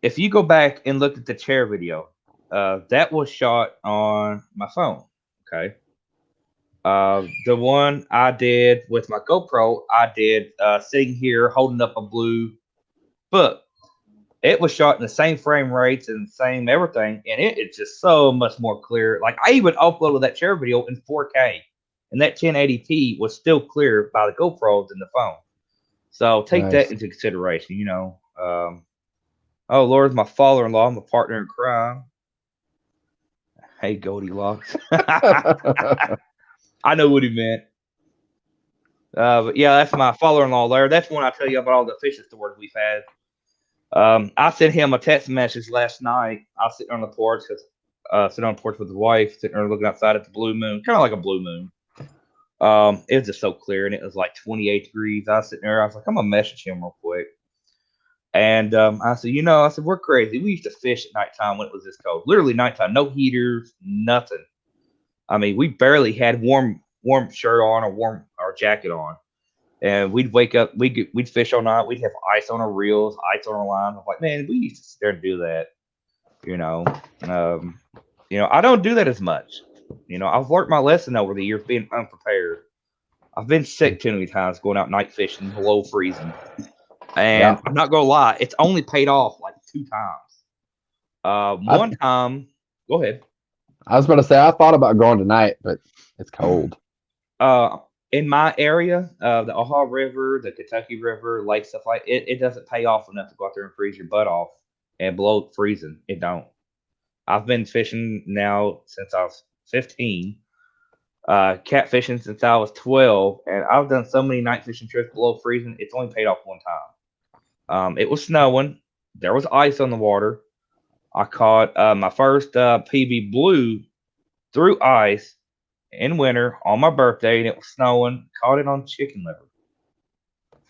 if you go back and look at the chair video, that was shot on my phone. Okay. The one I did with my GoPro, I did sitting here holding up a blue book. It was shot in the same frame rates and same everything, and it's just so much more clear. Like I even uploaded that chair video in 4K, and that 1080p was still clearer by the GoPro than the phone. So take that Nice. into consideration. Oh Lord, my father-in-law, my partner in crime. Hey, Goldilocks. I know what he meant. But yeah, that's my father-in-law there. That's when I tell you about all the fishing stories we've had. I sent him a text message last night. I was sitting on the porch sitting on the porch with his wife, sitting there looking outside at the blue moon, kind of like a blue moon. It was just so clear, and it was like 28 degrees. I was sitting there. I was like, I'm gonna message him real quick. And I said, we're crazy. We used to fish at nighttime when it was this cold. Literally nighttime, no heaters, nothing. I mean, we barely had warm shirt on or jacket on. And we'd wake up, we'd fish all night. We'd have ice on our reels, ice on our line. I'm like, man, we used to sit there and do that. I don't do that as much. I've learned my lesson over the years being unprepared. I've been sick too many times going out night fishing below freezing. And Yeah. I'm not gonna lie, it's only paid off like 2 times. One time, go ahead. I was about to say I thought about going tonight, but it's cold. In my area, the Ohio River, the Kentucky River, lake stuff like it doesn't pay off enough to go out there and freeze your butt off and below freezing. It don't. I've been fishing now since I was 15. Catfishing since I was 12, and I've done so many night fishing trips below freezing. It's only paid off one time. It was snowing. There was ice on the water. I caught my first PB blue through ice in winter on my birthday, and it was snowing. Caught it on chicken liver.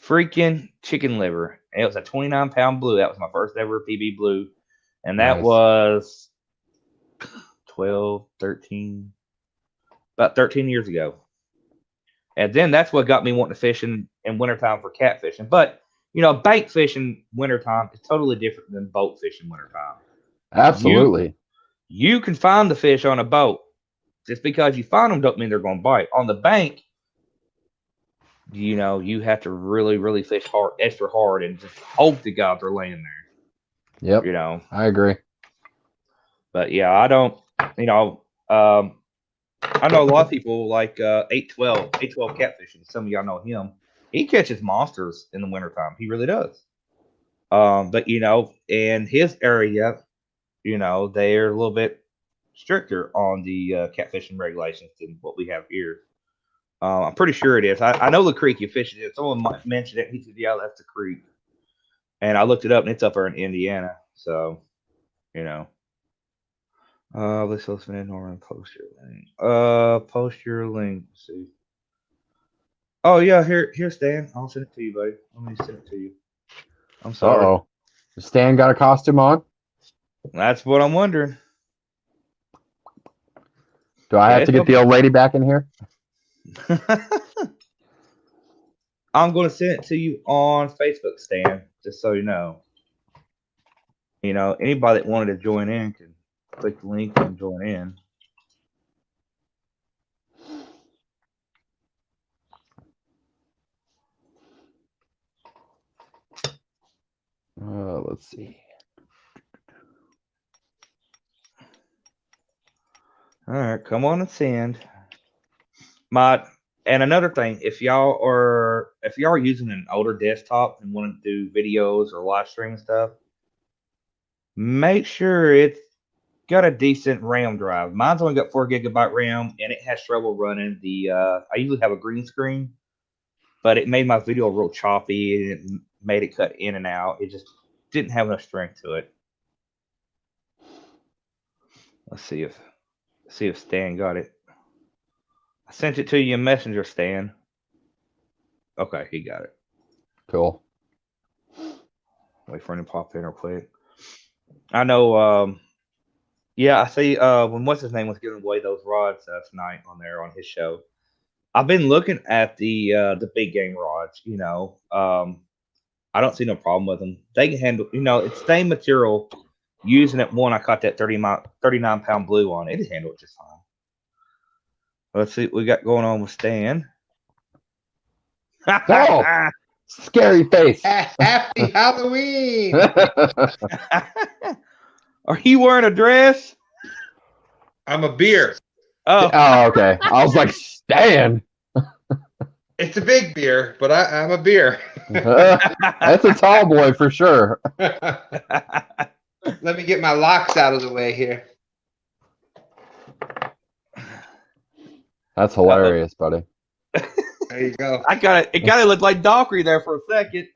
Freaking chicken liver. And it was a 29-pound blue. That was my first ever PB blue. And that Nice. was 12, 13, about 13 years ago. And then that's what got me wanting to fish in wintertime for catfishing. But, bank fishing wintertime is totally different than boat fishing wintertime. Absolutely. You can find the fish on a boat. Just because you find them don't mean they're going to bite. On the bank, you have to really, really fish hard, extra hard, and just hope to God they're laying there. Yep. I agree. But yeah, I don't. I know a lot of people like 812 catfishing. Some of y'all know him. He catches monsters in the wintertime. He really does. But in his area, they're a little bit stricter on the catfishing regulations than what we have here. I'm pretty sure it is. I know the creek you fish it. Someone mentioned it. He said, "Yeah, that's the creek." And I looked it up, and it's up there in Indiana. So, let's listen in Norman. Post your link. Post your link. Let's see. Oh yeah, here's Stan. I'll send it to you, buddy. Let me send it to you. I'm sorry. Uh-oh. Stan got a costume on? That's what I'm wondering. Do I have to get the old lady back in here? I'm going to send it to you on Facebook, Stan, just so you know. Anybody that wanted to join in can click the link and join in. Let's see. All right, come on and send. And another thing, if y'all are using an older desktop and want to do videos or live stream stuff, make sure it's got a decent RAM drive. Mine's only got 4 gigabyte RAM, and it has trouble running the. I usually have a green screen, but it made my video real choppy, and it made it cut in and out. It just didn't have enough strength to it. Let's see if Stan got it. I sent it to you in Messenger, Stan. Okay, he got it. Cool. Wait for him to pop in real quick. I know. Yeah, I see. When what's his name was giving away those rods tonight on his show. I've been looking at the big game rods. I don't see no problem with them. They can handle. It's same material. Using it one, I caught that 39-pound blue on. It handled it just fine. Let's see what we got going on with Stan. Oh, scary face. Happy Halloween! Are you wearing a dress? I'm a beer. Oh, Oh, okay. I was like, Stan. It's a big beer, but I'm a beer. That's a tall boy for sure. Let me get my locks out of the way here. That's hilarious, buddy. There you go. I got it. It got to look like Dockery there for a second.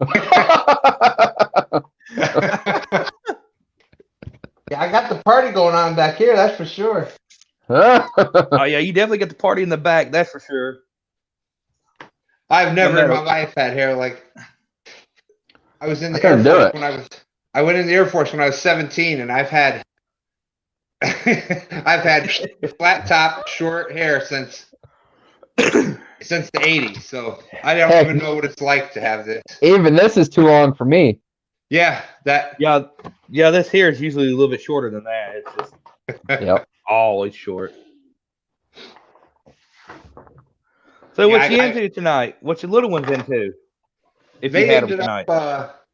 Yeah, I got the party going on back here, that's for sure. Oh yeah, you definitely get the party in the back. That's for sure. I've never in matter- my life had hair like. I was in the couldn't Air do Force it. when I went in the Air Force when I was 17, and I've had flat top, short hair since the 80s. So I don't Heck. even know what it's like to have this. Even this is too long for me. Yeah, that. Yeah. This here is usually a little bit shorter than that. It's just Yep. always short. So Yeah, what you into tonight? What your little ones into? If you They had them ended tonight. up.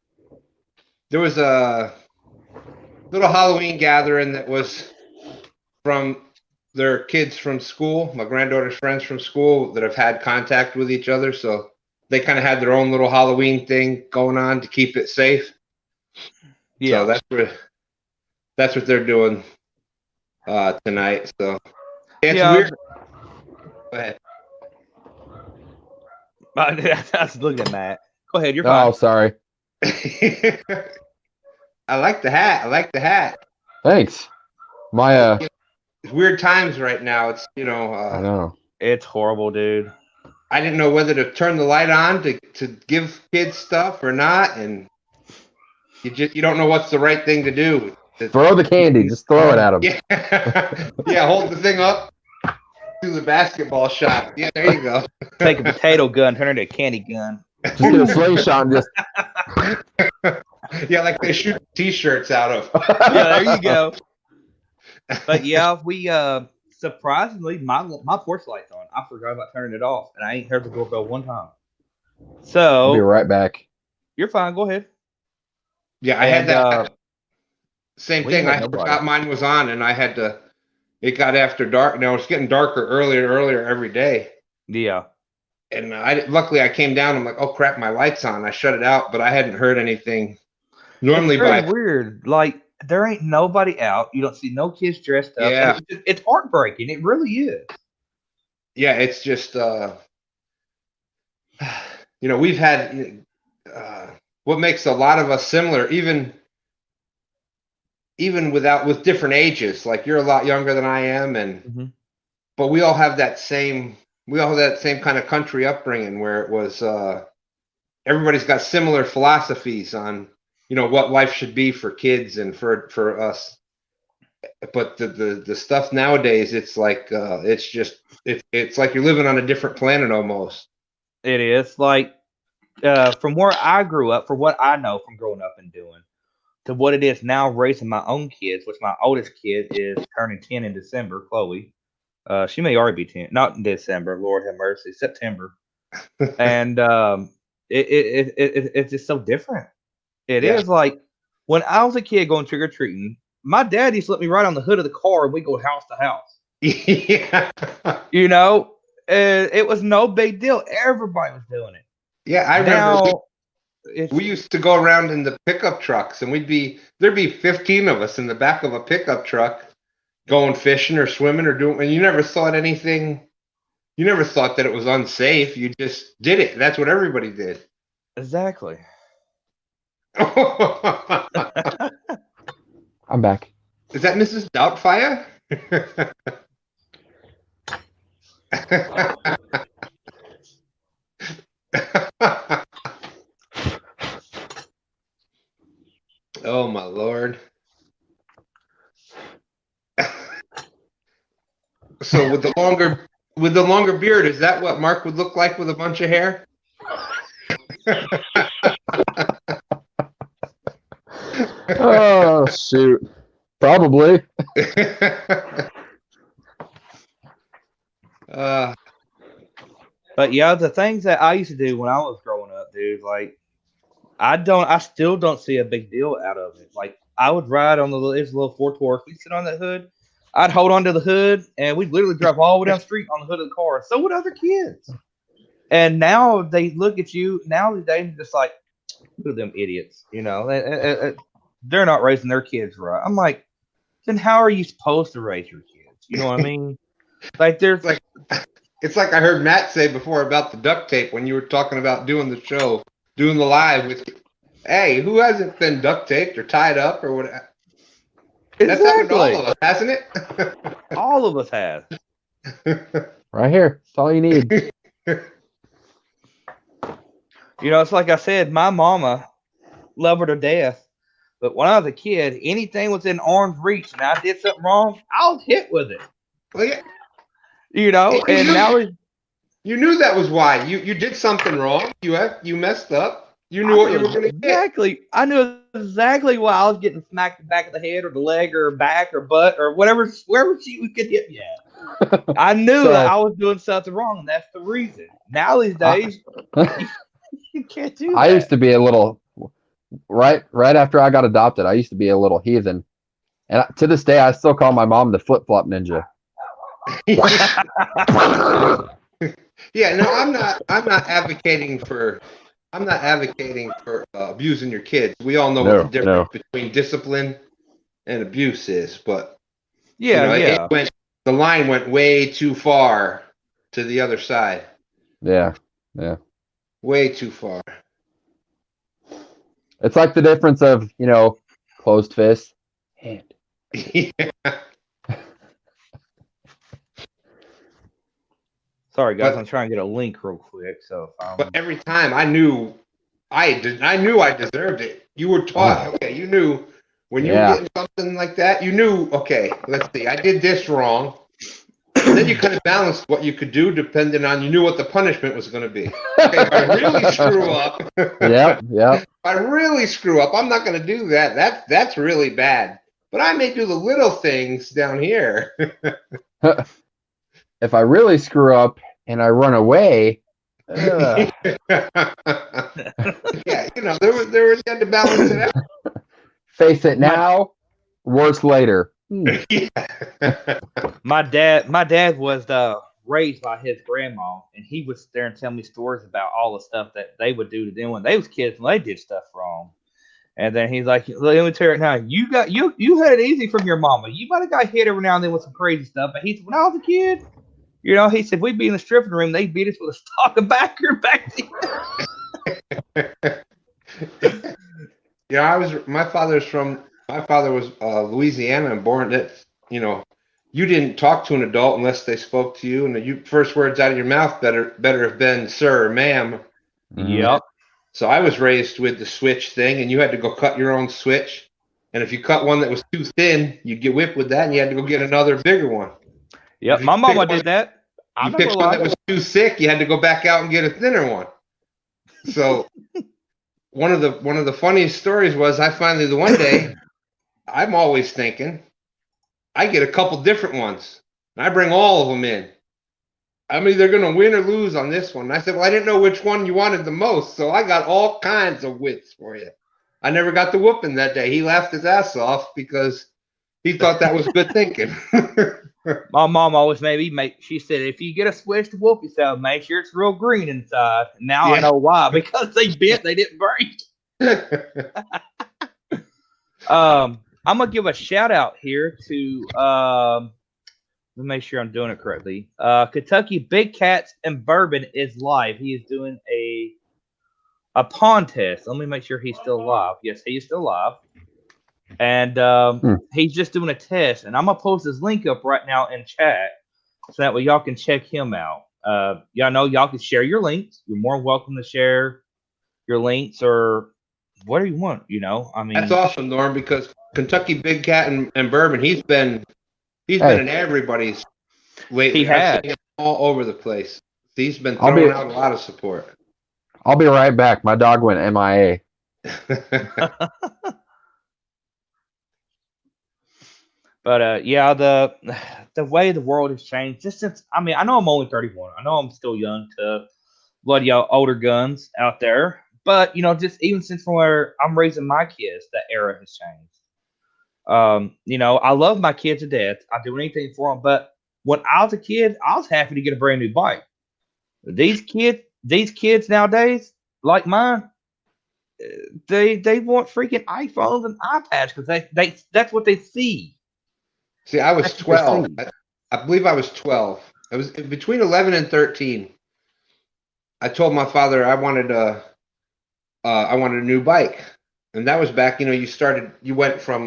There was a little Halloween gathering that was from their kids from school, my granddaughter's friends from school that have had contact with each other. So they kind of had their own little Halloween thing going on to keep it safe. Yeah. So that's what they're doing tonight. So it's Yeah, weird. Go ahead. I was looking at Matt. Go ahead, you're Oh, fine. sorry. I like the hat. I like the hat. Thanks. My It's weird times right now. It's I know. It's horrible, dude. I didn't know whether to turn the light on to give kids stuff or not, and you don't know what's the right thing to do. Throw the candy. Just throw it at them. Yeah, yeah. Hold the thing up, do the basketball shot. Yeah, there you go. Take a potato gun, turn it into a candy gun. Just get a slingshot and just. Yeah, like they shoot T-shirts out of. Yeah, there you go. But yeah, we surprisingly my porch light's on. I forgot about turning it off, and I ain't heard the doorbell one time. I'll be So right back. you're fine. Go ahead. Yeah, I had And, that same we ain't thing. got I nobody. forgot mine was on, and I had to. It got after dark. Now it's getting darker earlier and earlier every day. Yeah, And luckily I came down. I'm like, oh crap, my light's on. I shut it out, but I hadn't heard anything. Normally it's very by weird. Like there ain't nobody out. You don't see no kids dressed up. Yeah. And it's heartbreaking. It really is. yeah, it's just we've had what makes a lot of us similar, even with different ages. Like you're a lot younger than I am, and but we all have that same kind of country upbringing where it was everybody's got similar philosophies on what life should be for kids and for us. But the stuff nowadays, it's like it's like you're living on a different planet almost. It is like from where I grew up, from what I know from growing up and doing, to what it is now raising my own kids, which my oldest kid is turning 10 in December, Chloe. She may already be 10, not in December, Lord have mercy, September. And it's just so different. It Yeah. is like when I was a kid going trick or treating, my dad used to let me ride on the hood of the car and we go house to house. Yeah. And it was no big deal. Everybody was doing it. Yeah, I Now, remember it's we used to go around in the pickup trucks, and there'd be 15 of us in the back of a pickup truck going fishing or swimming or doing, and you never thought anything. You never thought that it was unsafe. You just did it. That's what everybody did. exactly. Is I'm back. that Mrs. Doubtfire? Oh my lord. So with the longer beard, is that what Mark would look like with a bunch of hair? Oh shoot. Probably. But yeah, the things that I used to do when I was growing up, dude, like I still don't see a big deal out of it. Like I would ride on it's a little Ford Taurus. We sit on that hood. I'd hold on to the hood, and we'd literally drive all the way down the street on the hood of the car. So would other kids. And now they look at you. Now they're just like, look at them idiots. They're not raising their kids right. I'm like, then how are you supposed to raise your kids? You know what I mean? Like there's It's like I heard Matt say before about the duct tape when you were talking about doing the show, doing the live with. Hey, who hasn't been duct taped or tied up or what? That's happened to all of us, hasn't it? all of us have. Right here. That's all you need. It's like I said, my mama loved her to death. But when I was a kid, anything within arm's reach and I did something wrong, I was hit with it. Well, yeah. And now you knew that was why. You did something wrong. You messed up. You knew what you were going to get. Exactly. I knew exactly why I was getting smacked in the back of the head or the leg or back or butt or wherever she could hit me at. I knew that I was doing something wrong, and that's the reason. Now these days, you can't do that. I used to be a little right after I got adopted. I used to be a little heathen, and to this day, I still call my mom the flip flop ninja. Yeah, no, I'm not advocating for abusing your kids. We all know what the difference between discipline and abuse is, but Yeah, yeah. The line went way too far to the other side. Yeah. Yeah. Way too far. It's like the difference of, closed fist, hand. Yeah. Sorry, guys. But- I'm trying to get a link real quick. So, But every time I knew I deserved it. You were taught, okay, you knew when you were Yeah. getting something like that, you knew, okay, let's see, I did this wrong. And then you kind of balanced what you could do depending on, you knew what the punishment was going to be. Okay, if I really screw up, Yep. if I really screw up, I'm not going to do that. That's really bad. But I may do the little things down here. If I really screw up and I run away, Yeah, there was you had to balance it out. face it now, worse later. Yeah. my dad was raised by his grandma, and he would sit there and tell me stories about all the stuff that they would do to them when they was kids and they did stuff wrong. And then he's like, "Let me tell you right now, you had it easy from your mama. You might have got hit every now and then with some crazy stuff, but he said when I was a kid, he said we'd be in the stripping room, they beat us with a stock of backer back then." Yeah, my father was Louisiana and born that, you didn't talk to an adult unless they spoke to you, and the first words out of your mouth better have been sir or ma'am. Yep. So I was raised with the switch thing, and you had to go cut your own switch. And if you cut one that was too thin, you'd get whipped with that, and you had to go get another bigger one. Yep. My mama did that. You picked one that was too thick, you had to go back out and get a thinner one. So one of the funniest stories was the one day I'm always thinking I get a couple different ones and I bring all of them in. I'm either going to win or lose on this one. And I said, well, I didn't know which one you wanted the most, so I got all kinds of wits for you. I never got the whooping that day. He laughed his ass off because he thought that was good thinking. My mom always she said, if you get a switch to whoop yourself, make sure it's real green inside. Now I know why, because they bit, they didn't break. I'm going to give a shout out here to, let me make sure I'm doing it correctly. Kentucky Big Cats and Bourbon is live. He is doing a pond test. Let me make sure he's still alive. Yes, he is still alive. And he's just doing a test. And I'm going to post his link up right now in chat so that way y'all can check him out. Y'all know y'all can share your links. You're more welcome to share your links or whatever you want, I mean, that's awesome, Norm, because Kentucky Big Cat and Bourbon, he's been in everybody's lately. He has. I've seen him all over the place. He's been throwing out a lot of support. I'll be right back. My dog went MIA. But yeah, the way the world has changed, just since I know I'm only 31. I know I'm still young to bloody y'all older guns out there. But just even since from where I'm raising my kids, that era has changed. I love my kids to death. I do anything for them. But when I was a kid, I was happy to get a brand new bike. These kids nowadays, like mine, they want freaking iPhones and iPads because that's what they see. See, I was 12. I believe I was 12. I was between 11 and 13. I told my father I wanted a new bike, and that was back. You went from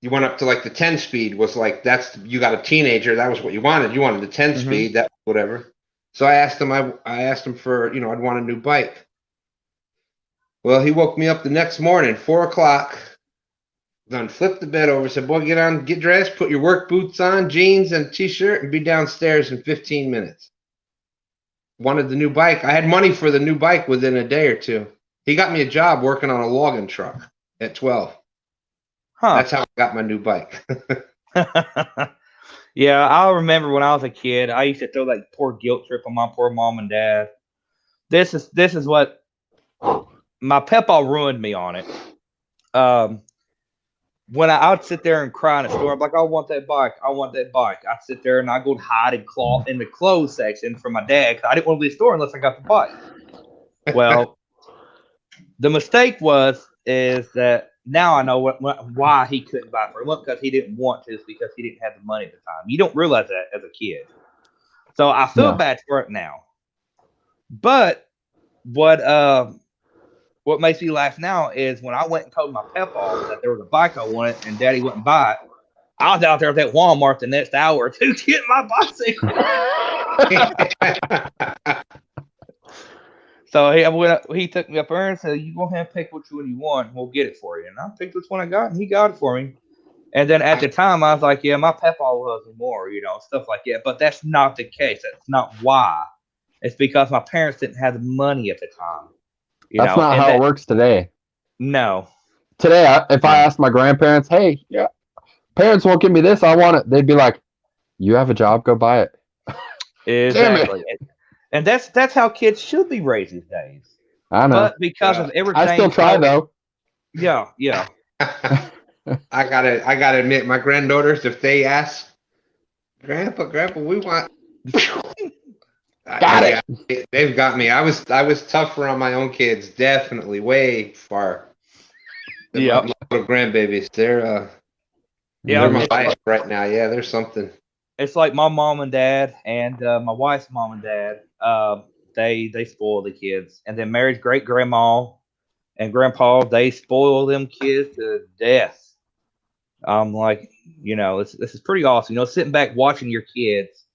you went up to like the 10 speed was like you got a teenager. That was what you wanted. You wanted the 10 speed, that whatever. So I asked him for I'd want a new bike. Well, he woke me up the next morning, 4:00. Then flipped the bed over, said, boy, get dressed, put your work boots on, jeans and t-shirt, and be downstairs in 15 minutes. Wanted the new bike. I had money for the new bike within a day or two. He got me a job working on a logging truck at 12. Huh. That's how I got my new bike. Yeah, I remember when I was a kid, I used to throw that poor guilt trip on my poor mom and dad. This is what my Peppa ruined me on it. When I would sit there and cry in a store, I'm like, I want that bike. I'd sit there and I'd go hide in the clothes section from my dad because I didn't want to leave the store unless I got the bike. Well, the mistake is that now I know why he couldn't buy it for him. It wasn't because he didn't want to, it's because he didn't have the money at the time. You don't realize that as a kid. So I feel No. bad for it now. But what makes me laugh now is when I went and told my papa that there was a bike I wanted and Daddy wouldn't buy it. I was out there at that Walmart the next hour or two getting my bicycle. So he took me up there and said, "You go ahead and pick which one you want, and we'll get it for you." And I picked which one I got, and he got it for me. And then at the time, I was like, "Yeah, my papa loves me more, stuff like that." But that's not the case. That's not why. It's because my parents didn't have the money at the time. That's not how it works today. No. Today, if I ask my grandparents, "Hey, yeah, parents won't give me this. I want it," they'd be like, "You have a job, go buy it." Exactly. And that's how kids should be raised these days. I know. But because of everything, I still try though. Yeah. I gotta admit, my granddaughters, if they ask, Grandpa, we want. Got it. They've got me. I was tougher on my own kids, definitely, way far. Yeah. My little grandbabies, they're my life right now. Yeah, there's something. It's like my mom and dad and my wife's mom and dad. They spoil the kids, and then Mary's great grandma and grandpa, they spoil them kids to death. I'm like, this is pretty awesome. Sitting back watching your kids,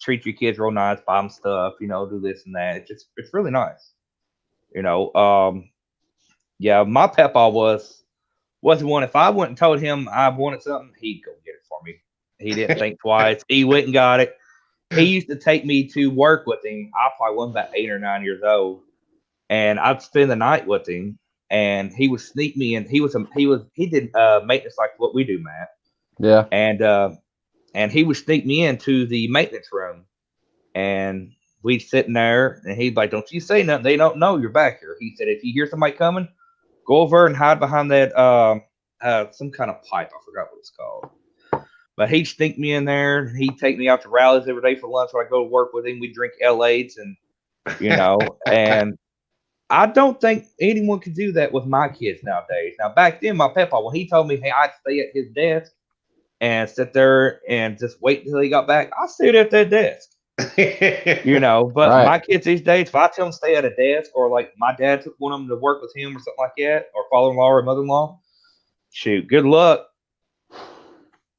treat your kids real nice, buy them stuff, do this and that. It's really nice. Yeah, my papa was the one. If I went and told him I wanted something, he'd go get it for me. He didn't think twice. He went and got it. He used to take me to work with him. I probably was about 8 or 9 years old, and I'd spend the night with him. And he would sneak me in. He did maintenance like what we do, Matt. Yeah. And he would sneak me into the maintenance room, and we'd sit in there, and he'd be like, "Don't you say nothing. They don't know you're back here." He said, "If you hear somebody coming, go over and hide behind that some kind of pipe. I forgot what it's called." But he'd sneak me in there, and he'd take me out to rallies every day for lunch. So I go to work with him. We drink L8s, and and I don't think anyone could do that with my kids nowadays. Now back then, my papa, when he told me, "Hey, I'd stay at his desk and sit there and just wait until he got back," I stayed at that desk. But Right. my kids these days, if I tell them to stay at a desk, or like my dad took one of them to work with him or something like that, or father-in-law or mother-in-law, shoot, good luck.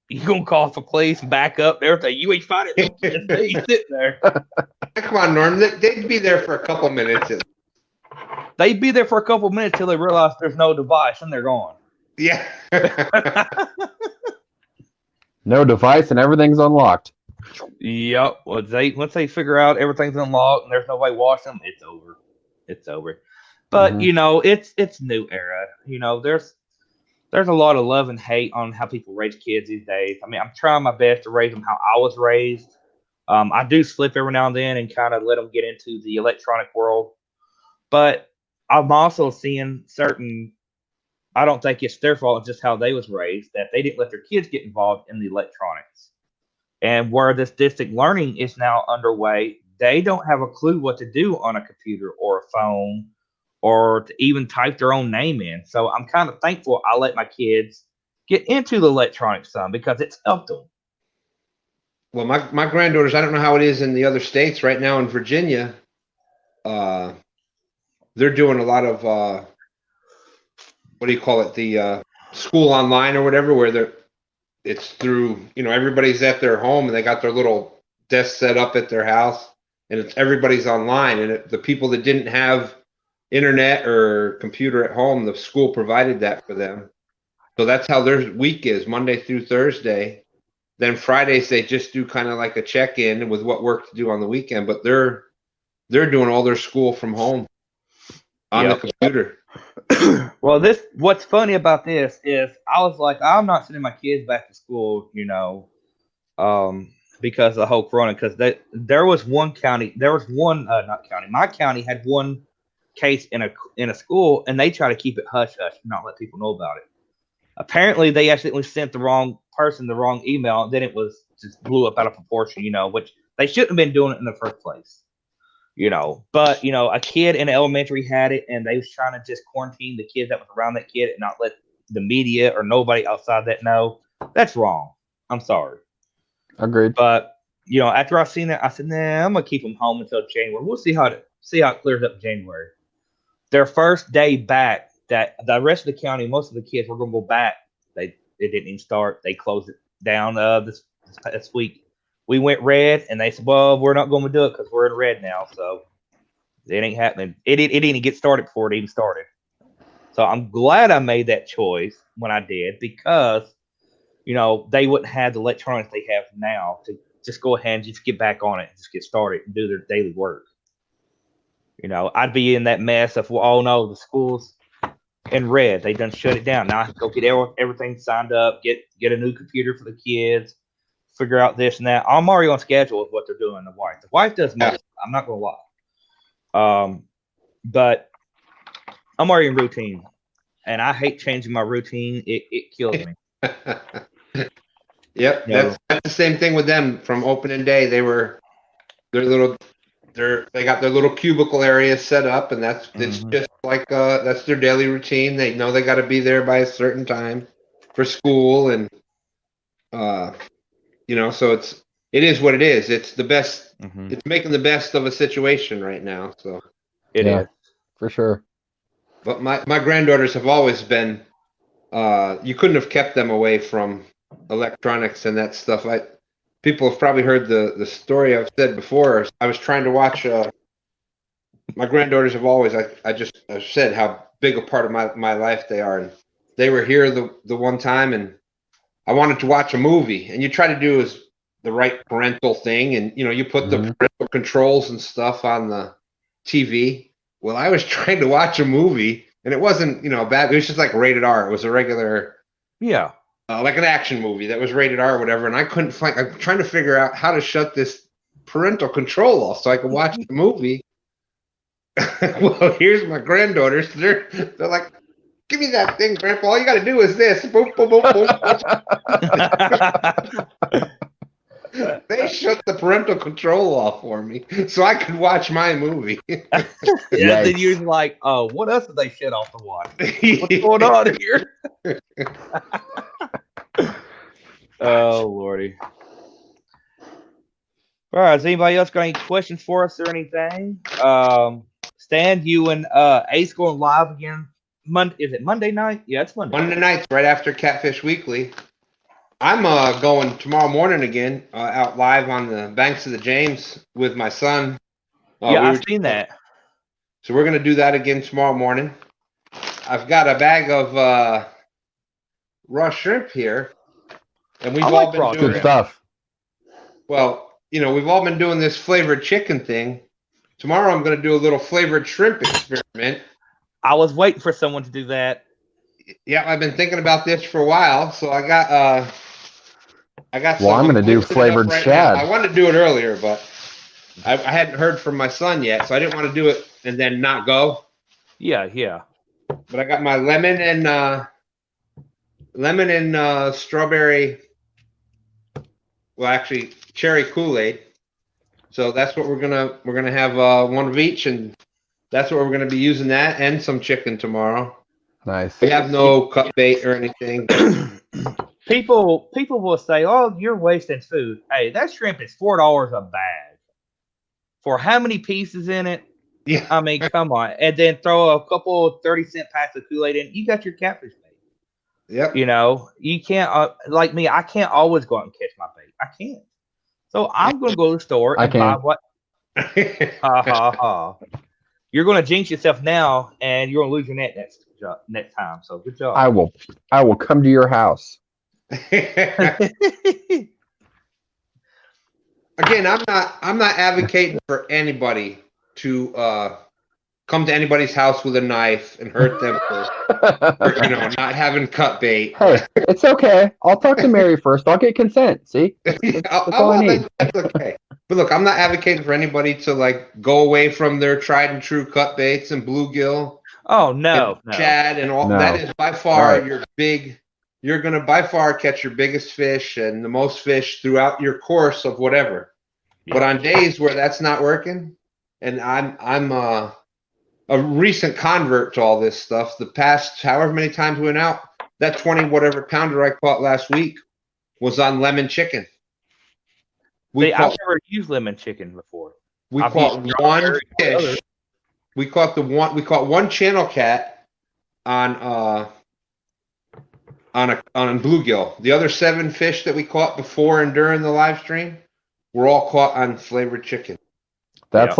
You gonna call for police and back up and everything. You ain't finding no kids. They sitting there. Come on, Norm. They'd be there for a couple minutes. They'd be there for a couple minutes till they realize there's no device and they're gone. Yeah. No device and everything's unlocked. Yep. Once they figure out everything's unlocked and there's no way to wash them, it's over. It's over. But it's new era. There's a lot of love and hate on how people raise kids these days. I mean, I'm trying my best to raise them how I was raised. I do slip every now and then and kind of let them get into the electronic world. But I'm also seeing certain, I don't think it's their fault, it's just how they was raised, that they didn't let their kids get involved in the electronics. And where this distant learning is now underway, they don't have a clue what to do on a computer or a phone or to even type their own name in. So I'm kind of thankful I let my kids get into the electronics some because it's helped them. Well, my granddaughters, I don't know how it is in the other states. Right now in Virginia, they're doing a lot of what do you call it? The school online or whatever, where it's through, everybody's at their home and they got their little desk set up at their house, and everybody's online. And the people that didn't have internet or computer at home, the school provided that for them. So that's how their week is, Monday through Thursday. Then Fridays they just do kind of like a check-in with what work to do on the weekend, but they're doing all their school from home on the computer. Well, what's funny about this is I was like, I'm not sending my kids back to school, because of the whole corona. Because there was one county, not county. My county had one case in a school, and they try to keep it hush hush, not let people know about it. Apparently, they accidentally sent the wrong person the wrong email, and then it was just blew up out of proportion, which they shouldn't have been doing it in the first place. But a kid in elementary had it, and they was trying to just quarantine the kids that was around that kid and not let the media or nobody outside that know. That's wrong. I'm sorry. Agreed. But after I seen that, I said, "Nah, I'm gonna keep them home until January. We'll see how it clears up in January." Their first day back, that the rest of the county, most of the kids were gonna go back. They didn't even start. They closed it down this past week. We went red, and they said, "Well, we're not going to do it because we're in red now." So it ain't happening. It didn't even get started before it even started. So I'm glad I made that choice when I did, because they wouldn't have the electronics they have now to just go ahead and just get back on it and just get started and do their daily work. I'd be in that mess of, well, oh no, the school's in red. They done shut it down. Now I have to go get everything signed up, get a new computer for the kids, figure out this and that. I'm already on schedule with what they're doing. The wife does most. I'm not gonna lie. But I'm already in routine, and I hate changing my routine. It kills me. Yep, that's the same thing with them from opening day. They got their little cubicle areas set up, and it's just like that's their daily routine. They know they got to be there by a certain time for school, and so it is what it is. It's the best. It's making the best of a situation right now. So it is for sure. But my granddaughters have always been. You couldn't have kept them away from electronics and that stuff. People have probably heard the story I've said before. I was trying to watch. My granddaughters have always. I've said how big a part of my life they are, and they were here the one time, and I wanted to watch a movie, and you try to do is the right parental thing, and you put the parental controls and stuff on the TV. Well, I was trying to watch a movie, and it wasn't bad. It was just like rated R. It was a regular like an action movie that was rated R or whatever, and I couldn't find. I'm trying to figure out how to shut this parental control off so I could watch the movie. Well, here's my granddaughters. They're like, "Give me that thing, Grandpa. All you got to do is this." Boom, boom, boom, boom. They shut the parental control off for me so I could watch my movie. Then you're like, "Oh, what else did they shut off to watch? What's going on here?" Oh, Lordy. All right, has anybody else got any questions for us or anything? Stan, you and Ace going live again. Is it Monday night? Yeah, it's Monday. Monday nights, right after Catfish Weekly. I'm going tomorrow morning again, out live on the banks of the James with my son. I've seen that. So we're going to do that again tomorrow morning. I've got a bag of raw shrimp here, and we've all been doing good stuff. Well, we've all been doing this flavored chicken thing. Tomorrow I'm going to do a little flavored shrimp experiment. I was waiting for someone to do that. Yeah, I've been thinking about this for a while, so I got Well, I'm going to do flavored shad. I wanted to do it earlier, but I hadn't heard from my son yet, so I didn't want to do it and then not go. Yeah. But I got my lemon and strawberry. Well, actually, cherry Kool-Aid. So that's what we're gonna have one of each, and that's what we're gonna be using, that and some chicken tomorrow. Nice. We have no cut bait or anything. People will say, "Oh, you're wasting food." Hey, that shrimp is $4 a bag. For how many pieces in it? Yeah. I mean, come on. And then throw a couple of 30-cent packs of Kool-Aid in. You got your catfish bait. Yep. You can't, like me, I can't always go out and catch my bait. I can't. So I'm going to go to the store and buy what. You're going to jinx yourself now, and you're going to lose your net next time. So good job. I will come to your house. Again, I'm not advocating for anybody to come to anybody's house with a knife and hurt them for not having cut bait. Hey, it's okay. I'll talk to Mary first. I'll get consent. See, that's all I need. That's okay. But look, I'm not advocating for anybody to go away from their tried and true cut baits and bluegill. Oh no, shad and all. No. That is by far your big. You're going to by far catch your biggest fish and the most fish throughout your course of whatever. Yeah. But on days where that's not working, and I'm a recent convert to all this stuff. The past however many times we went out, that 20 whatever pounder I caught last week was on lemon chicken. See, I've never used lemon chicken before. We I've caught used one strawberry or other. fish. We caught one channel cat on bluegill. The other 7 fish that we caught before and during the live stream were all caught on flavored chicken. That's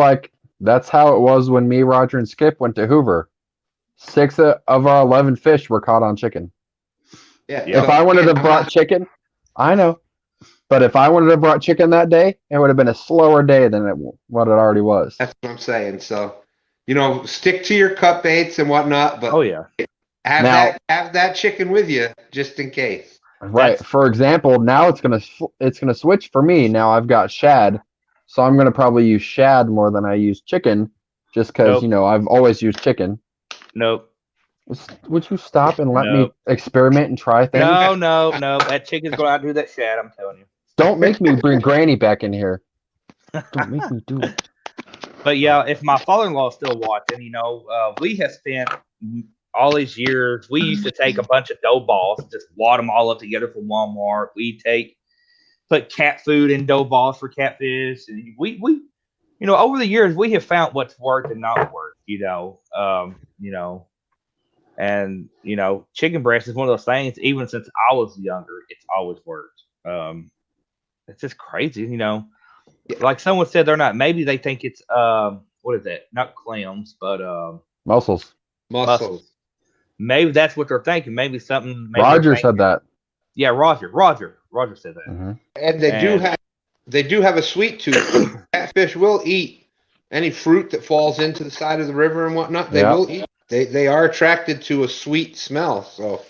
how it was when me, Roger, and Skip went to Hoover. 6 of our 11 fish were caught on chicken. Yeah. If I wanted to have brought chicken, I know. But if I wanted to have brought chicken that day, it would have been a slower day than what it already was. That's what I'm saying. So, stick to your cut baits and whatnot, but have that chicken with you just in case. Right. For example, now it's gonna switch for me. Now I've got shad, so I'm gonna probably use shad more than I use chicken, just because I've always used chicken. Nope. Would you stop and let me experiment and try things? No. That chicken's going to outdo that shad, I'm telling you. Don't make me bring Granny back in here. Don't make me do it. But yeah, if my father-in-law is still watching, we have spent all these years. We used to take a bunch of dough balls, just wad them all up together from Walmart. We put cat food in dough balls for catfish, and we over the years we have found what's worked and not worked. And chicken breast is one of those things. Even since I was younger, it's always worked. It's just crazy, Like someone said, maybe they think it's what is that? Not clams, but mussels. Mussels. Maybe that's what they're thinking. Maybe something. Roger said that. Yeah, Roger said that. Mm-hmm. And they do have a sweet tooth. Catfish will eat any fruit that falls into the side of the river and whatnot. They will eat. They are attracted to a sweet smell. So,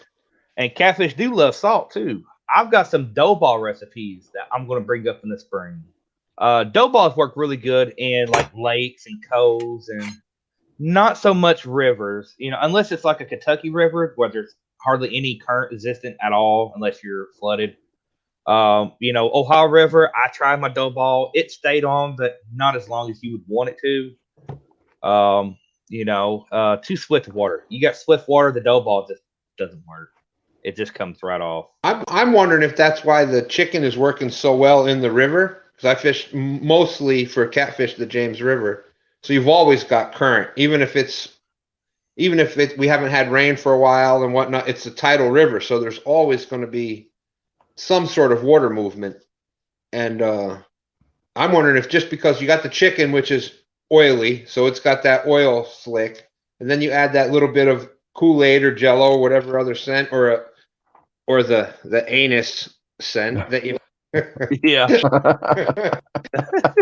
and catfish do love salt too. I've got some dough ball recipes that I'm going to bring up in the spring. Dough balls work really good in like lakes and coves and not so much rivers, unless it's like a Kentucky river where there's hardly any current existent at all unless you're flooded. Ohio River, I tried my dough ball. It stayed on, but not as long as you would want it to. Too swift water. You got swift water, the dough ball just doesn't work. It just comes right off. I'm wondering if that's why the chicken is working so well in the river. Because I fish mostly for catfish the James River, so you've always got current, even if we haven't had rain for a while and whatnot. It's a tidal river, so there's always going to be some sort of water movement. And I'm wondering if just because you got the chicken, which is oily, so it's got that oil slick, and then you add that little bit of Kool-Aid or Jello or whatever other scent, or the anus scent that you. Yeah.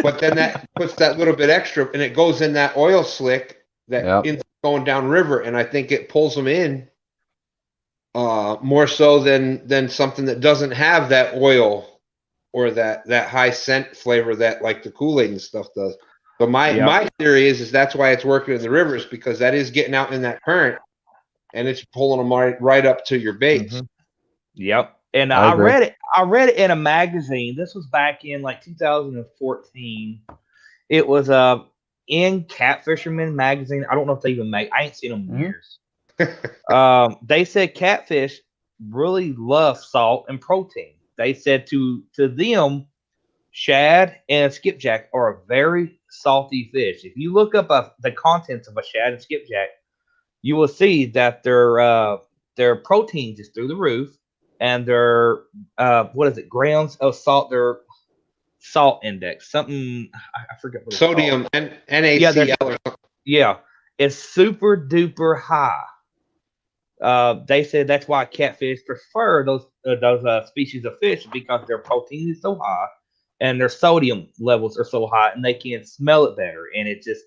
But then that puts that little bit extra, and it goes in that oil slick going down river, and I think it pulls them in more so than something that doesn't have that oil or that high scent flavor that like the Kool-Aid and stuff does. But my theory is that's why it's working in the rivers, because that is getting out in that current, and it's pulling them right up to your baits. Mm-hmm. Yep. And I read it in a magazine. This was back in like 2014. It was in Catfisherman magazine. I don't know if they even make. I ain't seen them in years. They said catfish really love salt and protein. They said to them, shad and skipjack are a very salty fish. If you look up the contents of a shad and skipjack, you will see that their protein is through the roof. And their grams of salt, their salt index, something I forget what it's sodium called. NaCl. Yeah, it's super duper high. They said that's why catfish prefer those species of fish, because their protein is so high and their sodium levels are so high, and they can smell it better. And it just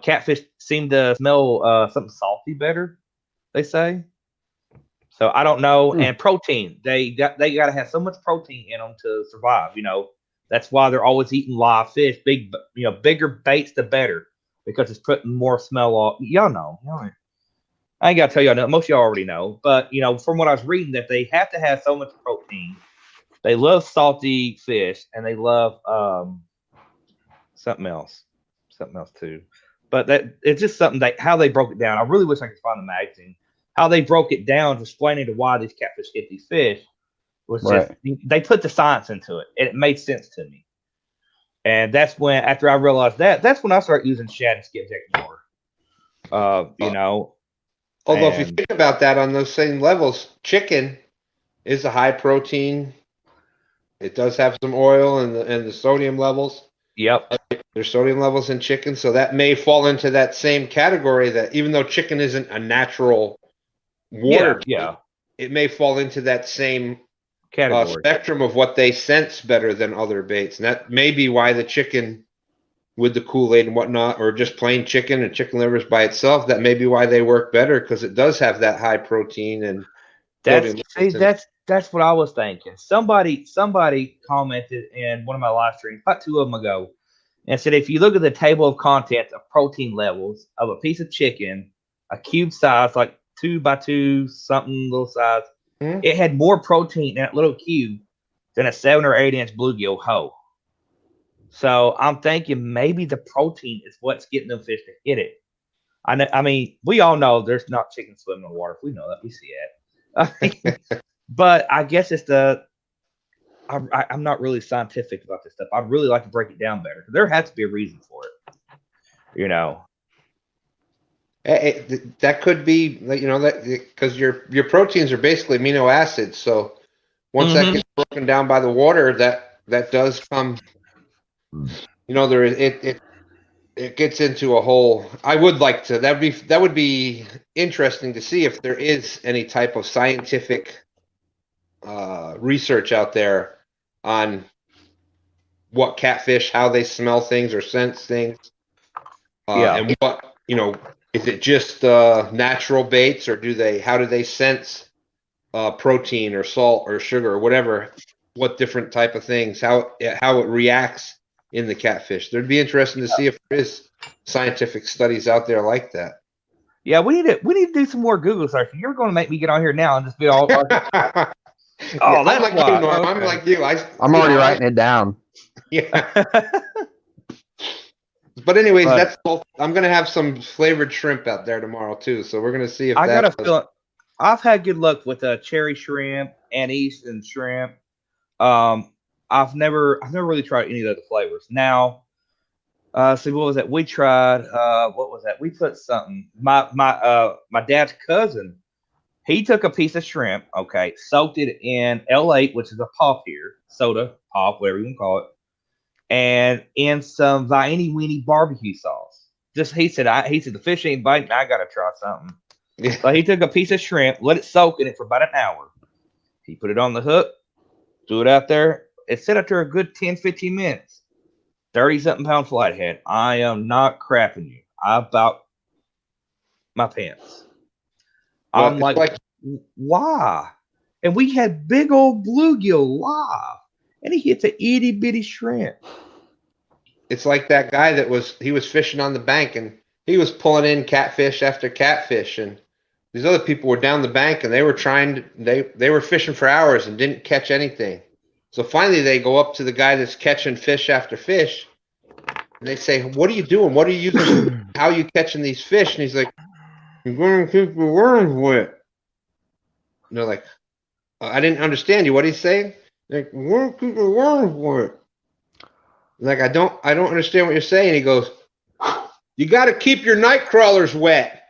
catfish seem to smell something salty better, they say. So I don't know. And protein, they got to have so much protein in them to survive. That's why they're always eating live fish. Bigger baits the better, because it's putting more smell off. Y'all know. I ain't got to tell y'all. Most of y'all already know. But from what I was reading, that they have to have so much protein. They love salty fish, and they love something else. something else too. But that it's just something that how they broke it down. I really wish I could find the magazine. How they broke it down, explaining to why these catfish get these fish was just Right. they put the science into it, and it made sense to me. And that's when, after I realized that, that's when I started using shad and skipjack more. You know, Although if you and think about that on those same levels, chicken is a high protein. It does have some oil and the sodium levels. yep, There's sodium levels in chicken, so that may fall into that same category. That even though chicken isn't a natural water bait, yeah, it may fall into that same category. spectrum of what they sense better than other baits, and that may be why the chicken with the Kool-Aid and whatnot, or just plain chicken and chicken livers by itself, that may be why they work better because it does have that high protein and That's sodium see, levels in it. that's what I was thinking. Somebody commented in one of my live streams about 2 of them ago, and said if you look at the table of contents of protein levels of a piece of chicken, a cube size, like 2 by 2 something little size, Hmm? it had more protein in that little cube than a 7 or 8 inch bluegill whole. So I'm thinking maybe the protein is what's getting them fish to hit it. I mean, we all know there's not chicken swimming in the water. We know that. We see it. But I guess it's I'm not really scientific about this stuff. I'd really like to break it down better. There has to be a reason for it. You know. That could be, that because your proteins are basically amino acids. So once that gets broken down by the water, that does come. There it gets into a whole. I would like to. That would be interesting to see if there is any type of scientific research out there on what catfish, how they smell things or sense things, Yeah. and what is it just natural baits, or how do they sense protein or salt or sugar or whatever, what different type of things, how it reacts in the catfish. There'd be interesting to see if there is scientific studies out there like that. Yeah, we need to do some more Google searching. You're going to make me get on here now and just be all. Yeah, Oh, I'm that's like why. you, Norm. I'm Okay. like you. I'm already writing it down. Yeah. But anyways, But that's all. I'm gonna have some flavored shrimp out there tomorrow too. So we're gonna see if I got that. a feeling. I've had good luck with cherry shrimp, anise, and shrimp. Um, I've never really tried any of the other flavors. Now, see what was that? We tried. What was that? We put something. My dad's cousin. He took a piece of shrimp. Okay, soaked it in L8, which is a pop here, soda pop, whatever you can call it, and in some Vienny Weenie barbecue sauce. Just he said the fish ain't biting. I gotta try something. Yeah. So he took a piece of shrimp, let it soak in it for about an hour. He put it on the hook, threw it out there. It sat out there a good 10, 15 minutes. 30 something pound flathead. I am not crapping you. I about my pants. Well, I'm it's like, like why? And we had big old bluegill live, and he hits a itty bitty shrimp. that guy he was fishing on the bank and he was pulling in catfish after catfish, and these other people were down the bank and they were they were fishing for hours and didn't catch anything. So finally they go up to the guy that's catching fish after fish and they say, "What are you doing? What are you using? How are you catching these fish?" And he's like, "I'm going to keep the worms wet." And they're like, "I didn't understand you. What are you saying?" Like, "I'm going to keep the worms wet." Like, I don't understand what you're saying. He goes, "You got to keep your night crawlers wet."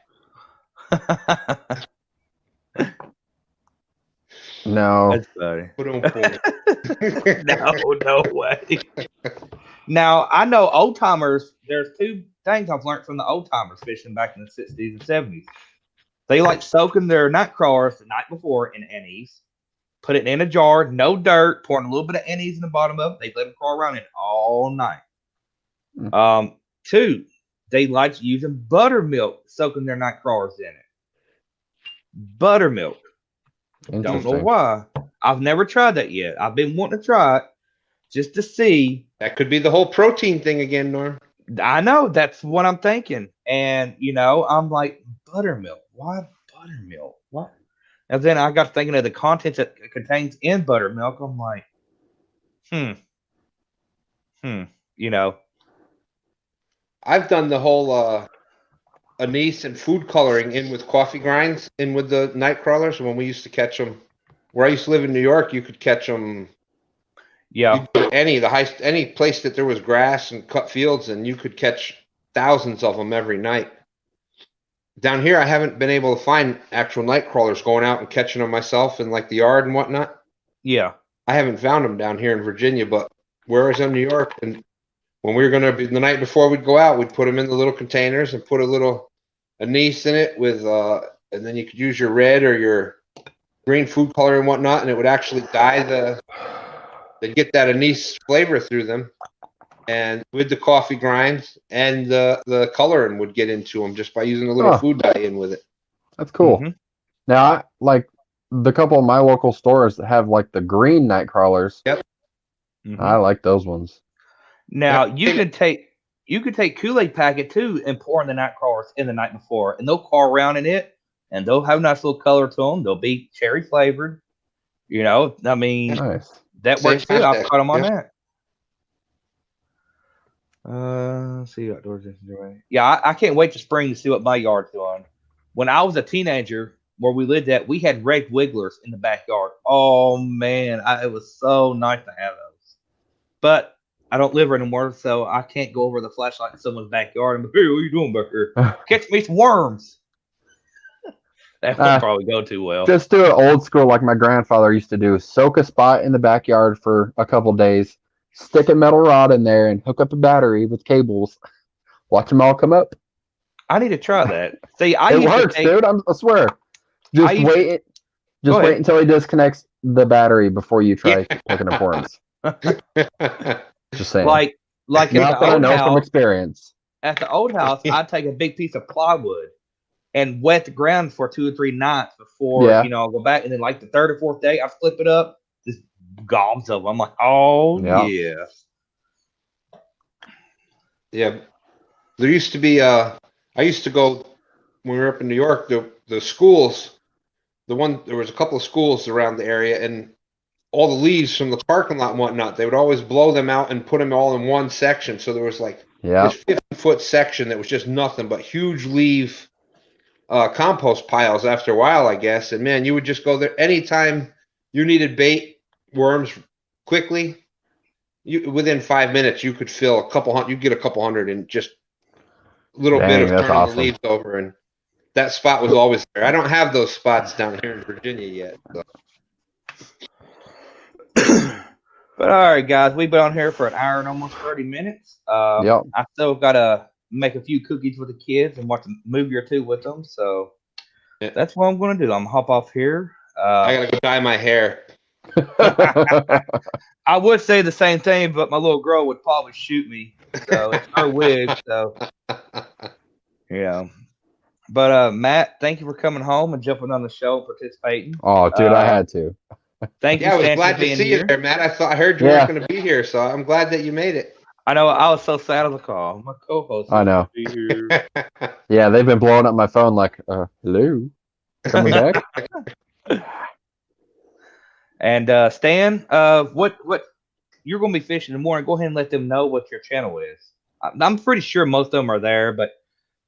No. That's funny. Boom. No way. Now I know old timers. There's two things I've learned from the old timers fishing back in the 60s and 70s. They like soaking their night crawlers the night before in anise, put it in a jar, no dirt, pouring a little bit of anise in the bottom of it. They let them crawl around it all night. Two, they like using buttermilk, soaking their night crawlers in it. Buttermilk. Don't know Interesting. why. I've never tried that yet. I've been wanting to try it just to see. That could be the whole protein thing again, Norm. I know that's what I'm thinking, and I'm like, buttermilk. Why buttermilk? What? And then I got thinking of the contents that it contains in buttermilk. I'm like, hmm. You know, I've done the whole anise and food coloring in with coffee grinds in with the night crawlers when we used to catch them. Where I used to live in New York, you could catch them. Yeah. You'd go to any place that there was grass and cut fields, and you could catch thousands of them every night. Down here, I haven't been able to find actual night crawlers going out and catching them myself in like the yard and whatnot. Yeah. I haven't found them down here in Virginia, but where I was in New York, and when we were gonna be the night before we'd go out, we'd put them in the little containers and put a little anise in it with, and then you could use your red or your green food color and whatnot, and it would actually dye they'd get that anise flavor through them, and with the coffee grinds and the coloring would get into them just by using a little Huh. food dye in with it. That's cool. Mhm. Now, like the couple of my local stores that have like the green night crawlers. Yep. Mhm. I like those ones. Now Yeah. you could take Kool-Aid packet too and pour in the night crawlers in the night before, and they'll crawl around in it, and they'll have a nice little color to them. They'll be cherry flavored. You know, I mean, Nice. that Same works too. I've concept, caught them on yeah. that. Let's see outdoors. Yeah, I can't wait to spring to see what my yard's doing. When I was a teenager, where we lived at, we had red wigglers in the backyard. Oh man, it was so nice to have those. But I don't live here anymore, so I can't go over the flashlight in someone's backyard and be, hey, what are you doing back here? Catch me some worms. That would probably go too well. Just do it old school like my grandfather used to do. Soak a spot in the backyard for a couple days, stick a metal rod in there, and hook up a battery with cables. Watch them all come up. I need to try that. See, It works, dude. I swear. Just wait. Just wait until he disconnects the battery before you try picking up worms. Just saying. Like at Not the that I old know from house. experience. At the old house, I'd take a big piece of plywood and wet the ground for 2 or 3 nights before I'll go back, and then like the 3rd or 4th day, I flip it up, just gobs of them. I'm like, oh yeah. Yeah. There used to be I used to go when we were up in New York, the schools, there was a couple of schools around the area, and all the leaves from the parking lot and whatnot, they would always blow them out and put them all in one section. So there was like this 50-foot section that was just nothing but huge leaf compost piles after a while, I guess. And man, you would just go there anytime you needed bait worms quickly. Within 5 minutes, you could fill a couple hundred. You get a couple hundred in just a little bit of turning the leaves over, and that spot was always there. I don't have those spots down here in Virginia yet. So. But all right, guys, we've been on here for an hour and almost 30 minutes. I still got to make a few cookies with the kids and watch a movie or two with them. So that's what I'm going to do. I'm going to hop off here. I got to go dye my hair. I would say the same thing, but my little girl would probably shoot me. So it's her wig. So, But Matt, thank you for coming home and jumping on the show and participating. Oh, dude, I had to. Thank you. I was glad to see you there, Matt. I heard you weren't going to be here, so I'm glad that you made it. I know. I was so sad on the call. My co-host. I know. Be here. Yeah, they've been blowing up my phone like, hello, coming back. And Stan, what you're going to be fishing in the morning? Go ahead and let them know what your channel is. I'm pretty sure most of them are there, but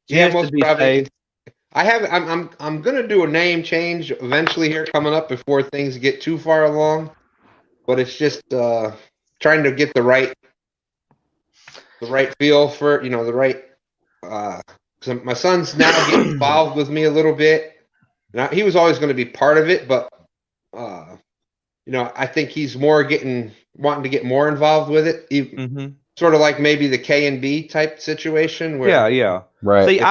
most probably. Safe, I'm gonna do a name change eventually here coming up before things get too far along, but it's just trying to get the right feel for the right. Cause my son's now getting involved with me a little bit. Now, he was always going to be part of it, but I think he's wanting to get more involved with it. Sort of like maybe the K&B type situation. Where, right.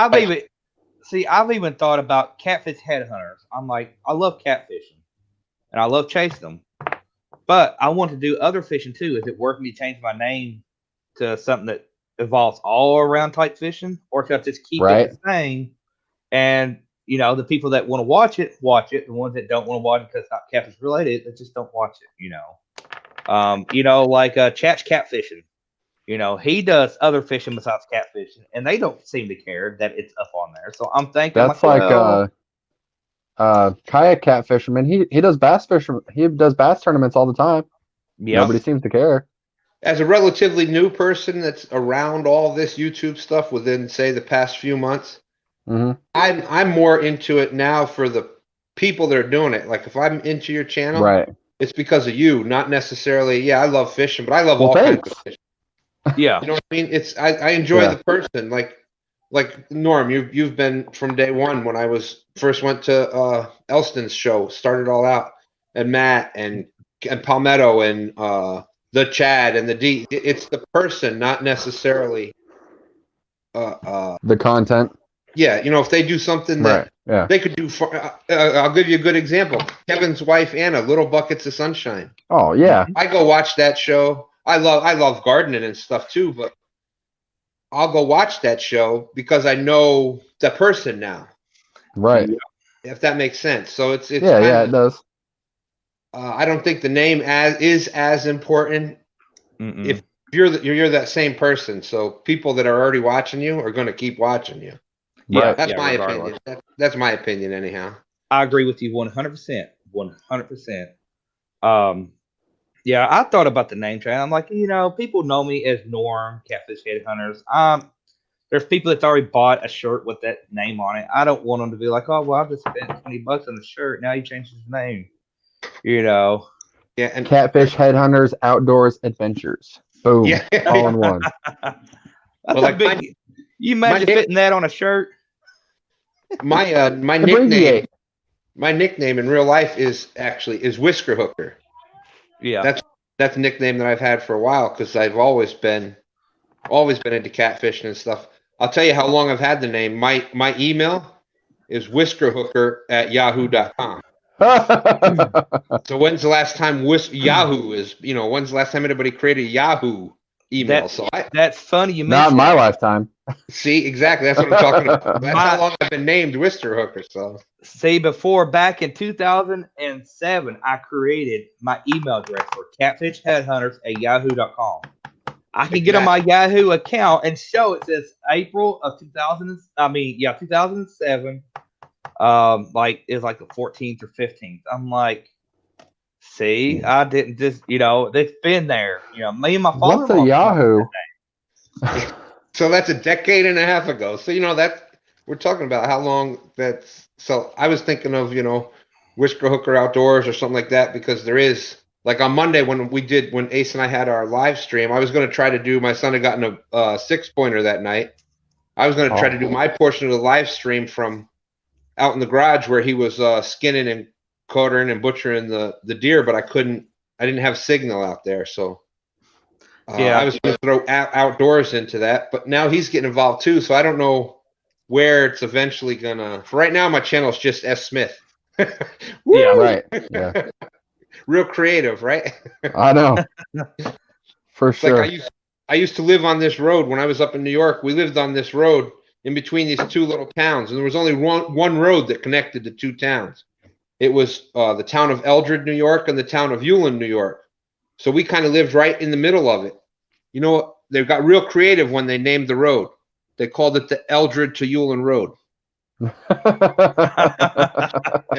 I've even thought about catfish headhunters. I'm like, I love catfishing, and I love chasing them, but I want to do other fishing too. Is it worth me to change my name to something that involves all around type fishing, or should I just keep it the same? And the people that want to watch it. The ones that don't want to watch it because it's not catfish related, they just don't watch it. Like Chat's catfishing. He does other fishing besides catfishing, and they don't seem to care that it's up on there. So I'm thinking that's like kayak catfishing. Man, he does bass fishing. He does bass tournaments all the time. Nobody seems to care. as a relatively new person that's around all this YouTube stuff within, say, the past few months, hmm I'm more into it now for the people that are doing it. Like if I'm into your channel, Right. it's because of you, not necessarily. Yeah, I love fishing, but I love Well, all kinds thanks. of fishing. Yeah. You know what I mean? It's I enjoy Yeah. the person. Like Norm, you've been from day one when I was first went to Elston's show, started all out, and Matt and Palmetto and the Chad and the D. It's the person, not necessarily. The content. Yeah, you know, if they do something Right. that Yeah. they could do, I'll give you a good example. Kevin's wife Anna, Little Buckets of Sunshine. Oh yeah. I go watch that show. I love gardening and stuff too, but I'll go watch that show because I know the person now. Right. If that makes sense. So it's Yeah. kind Yeah. of It does. I don't think the name is as important if you're that same person. So people that are already watching you are going to keep watching you. Yeah. Right. That's Yeah. my Regardless. opinion. That's my opinion anyhow. I agree with you 100%. 100%. Yeah, I thought about the name change. I'm like, people know me as Norm, Catfish Headhunters. There's people that's already bought a shirt with that name on it. I don't want them to be like, oh, well, I just spent $20 on the shirt. Now he changed his name. Yeah, and Catfish Headhunters Outdoors Adventures. Boom. yeah. All in one. That's Well, a like big. You my imagine fitting that on a shirt? my Abbreviate. my nickname in real life is Whisker Hooker. Yeah. That's a nickname that I've had for a while because I've always been into catfishing and stuff. I'll tell you how long I've had the name. My email is whiskerhooker@yahoo.com. So when's the last time Yahoo is? When's the last time anybody created a Yahoo email? That's funny you Not in mentioned my that. lifetime. See, exactly. That's what I'm talking about. That's how long I've been named Whisker Hooker. So See, back in 2007, I created my email address for catfishheadhunters@yahoo.com. I can get on my Yahoo account and show it says April of 2007. Like it's like the 14th or 15th. I'm like, see, I didn't just, it's been there. Me and my What's father-in-law. a Yahoo? so that's a decade and a half ago. So that we're talking about how long that's. So I was thinking of Whisker Hooker Outdoors or something like that because there is. Like on Monday when Ace and I had our live stream, I was going to try to do. My son had gotten a 6-pointer that night. I was going to try to do my portion of the live stream from out in the garage where he was skinning and quartering and butchering the deer, but I couldn't. I didn't have signal out there, so I was going to throw outdoors into that. But now he's getting involved too, so I don't know where it's eventually gonna. For right now, my channel is just S Smith. Yeah, right. Yeah. Real creative, right? I know. For sure. Like I used to live on this road when I was up in New York. We lived on this road in between these two little towns, and there was only one road that connected the two towns. It was the town of Eldred, New York, and the town of Hewlin, New York. So we kind of lived right in the middle of it. You know what? They got real creative when they named the road. They called it the Eldred to Hewlin Road. And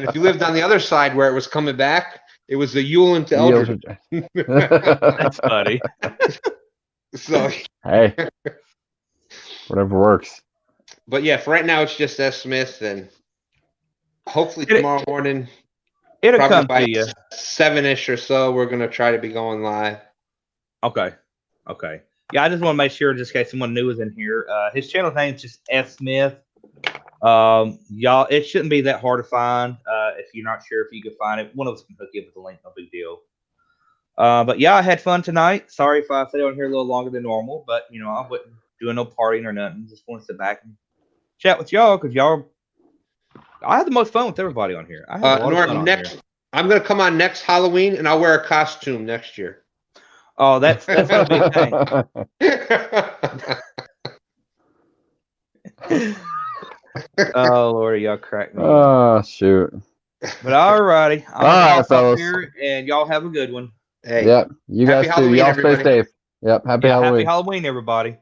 if you lived on the other side where it was coming back, it was the Hewlin to Eldred. That's funny. So hey, whatever works. But yeah, for right now it's just S Smith, and hopefully tomorrow morning, it'll probably come by to you 7-ish or so, we're gonna try to be going live. Okay. Yeah, I just want to make sure, just in case someone new is in here. His channel name is just S Smith. Y'all, it shouldn't be that hard to find. If you're not sure if you can find it, one of us can hook you up with the link. No big deal. But yeah, I had fun tonight. Sorry if I stayed on here a little longer than normal, but I wasn't doing no partying or nothing. Just want to sit back and chat with y'all because I had the most fun with everybody on here. I had a lot of fun on here. I'm gonna come on next Halloween, and I'll wear a costume next year. Oh, that's gonna be a thing. Oh Lord, y'all crack me. Oh shoot. But alrighty. All right, fellas. Here, and y'all have a good one. Hey. Yep. You guys too. Halloween, y'all everybody. stay safe. Yep. Happy Halloween. Happy Halloween, everybody.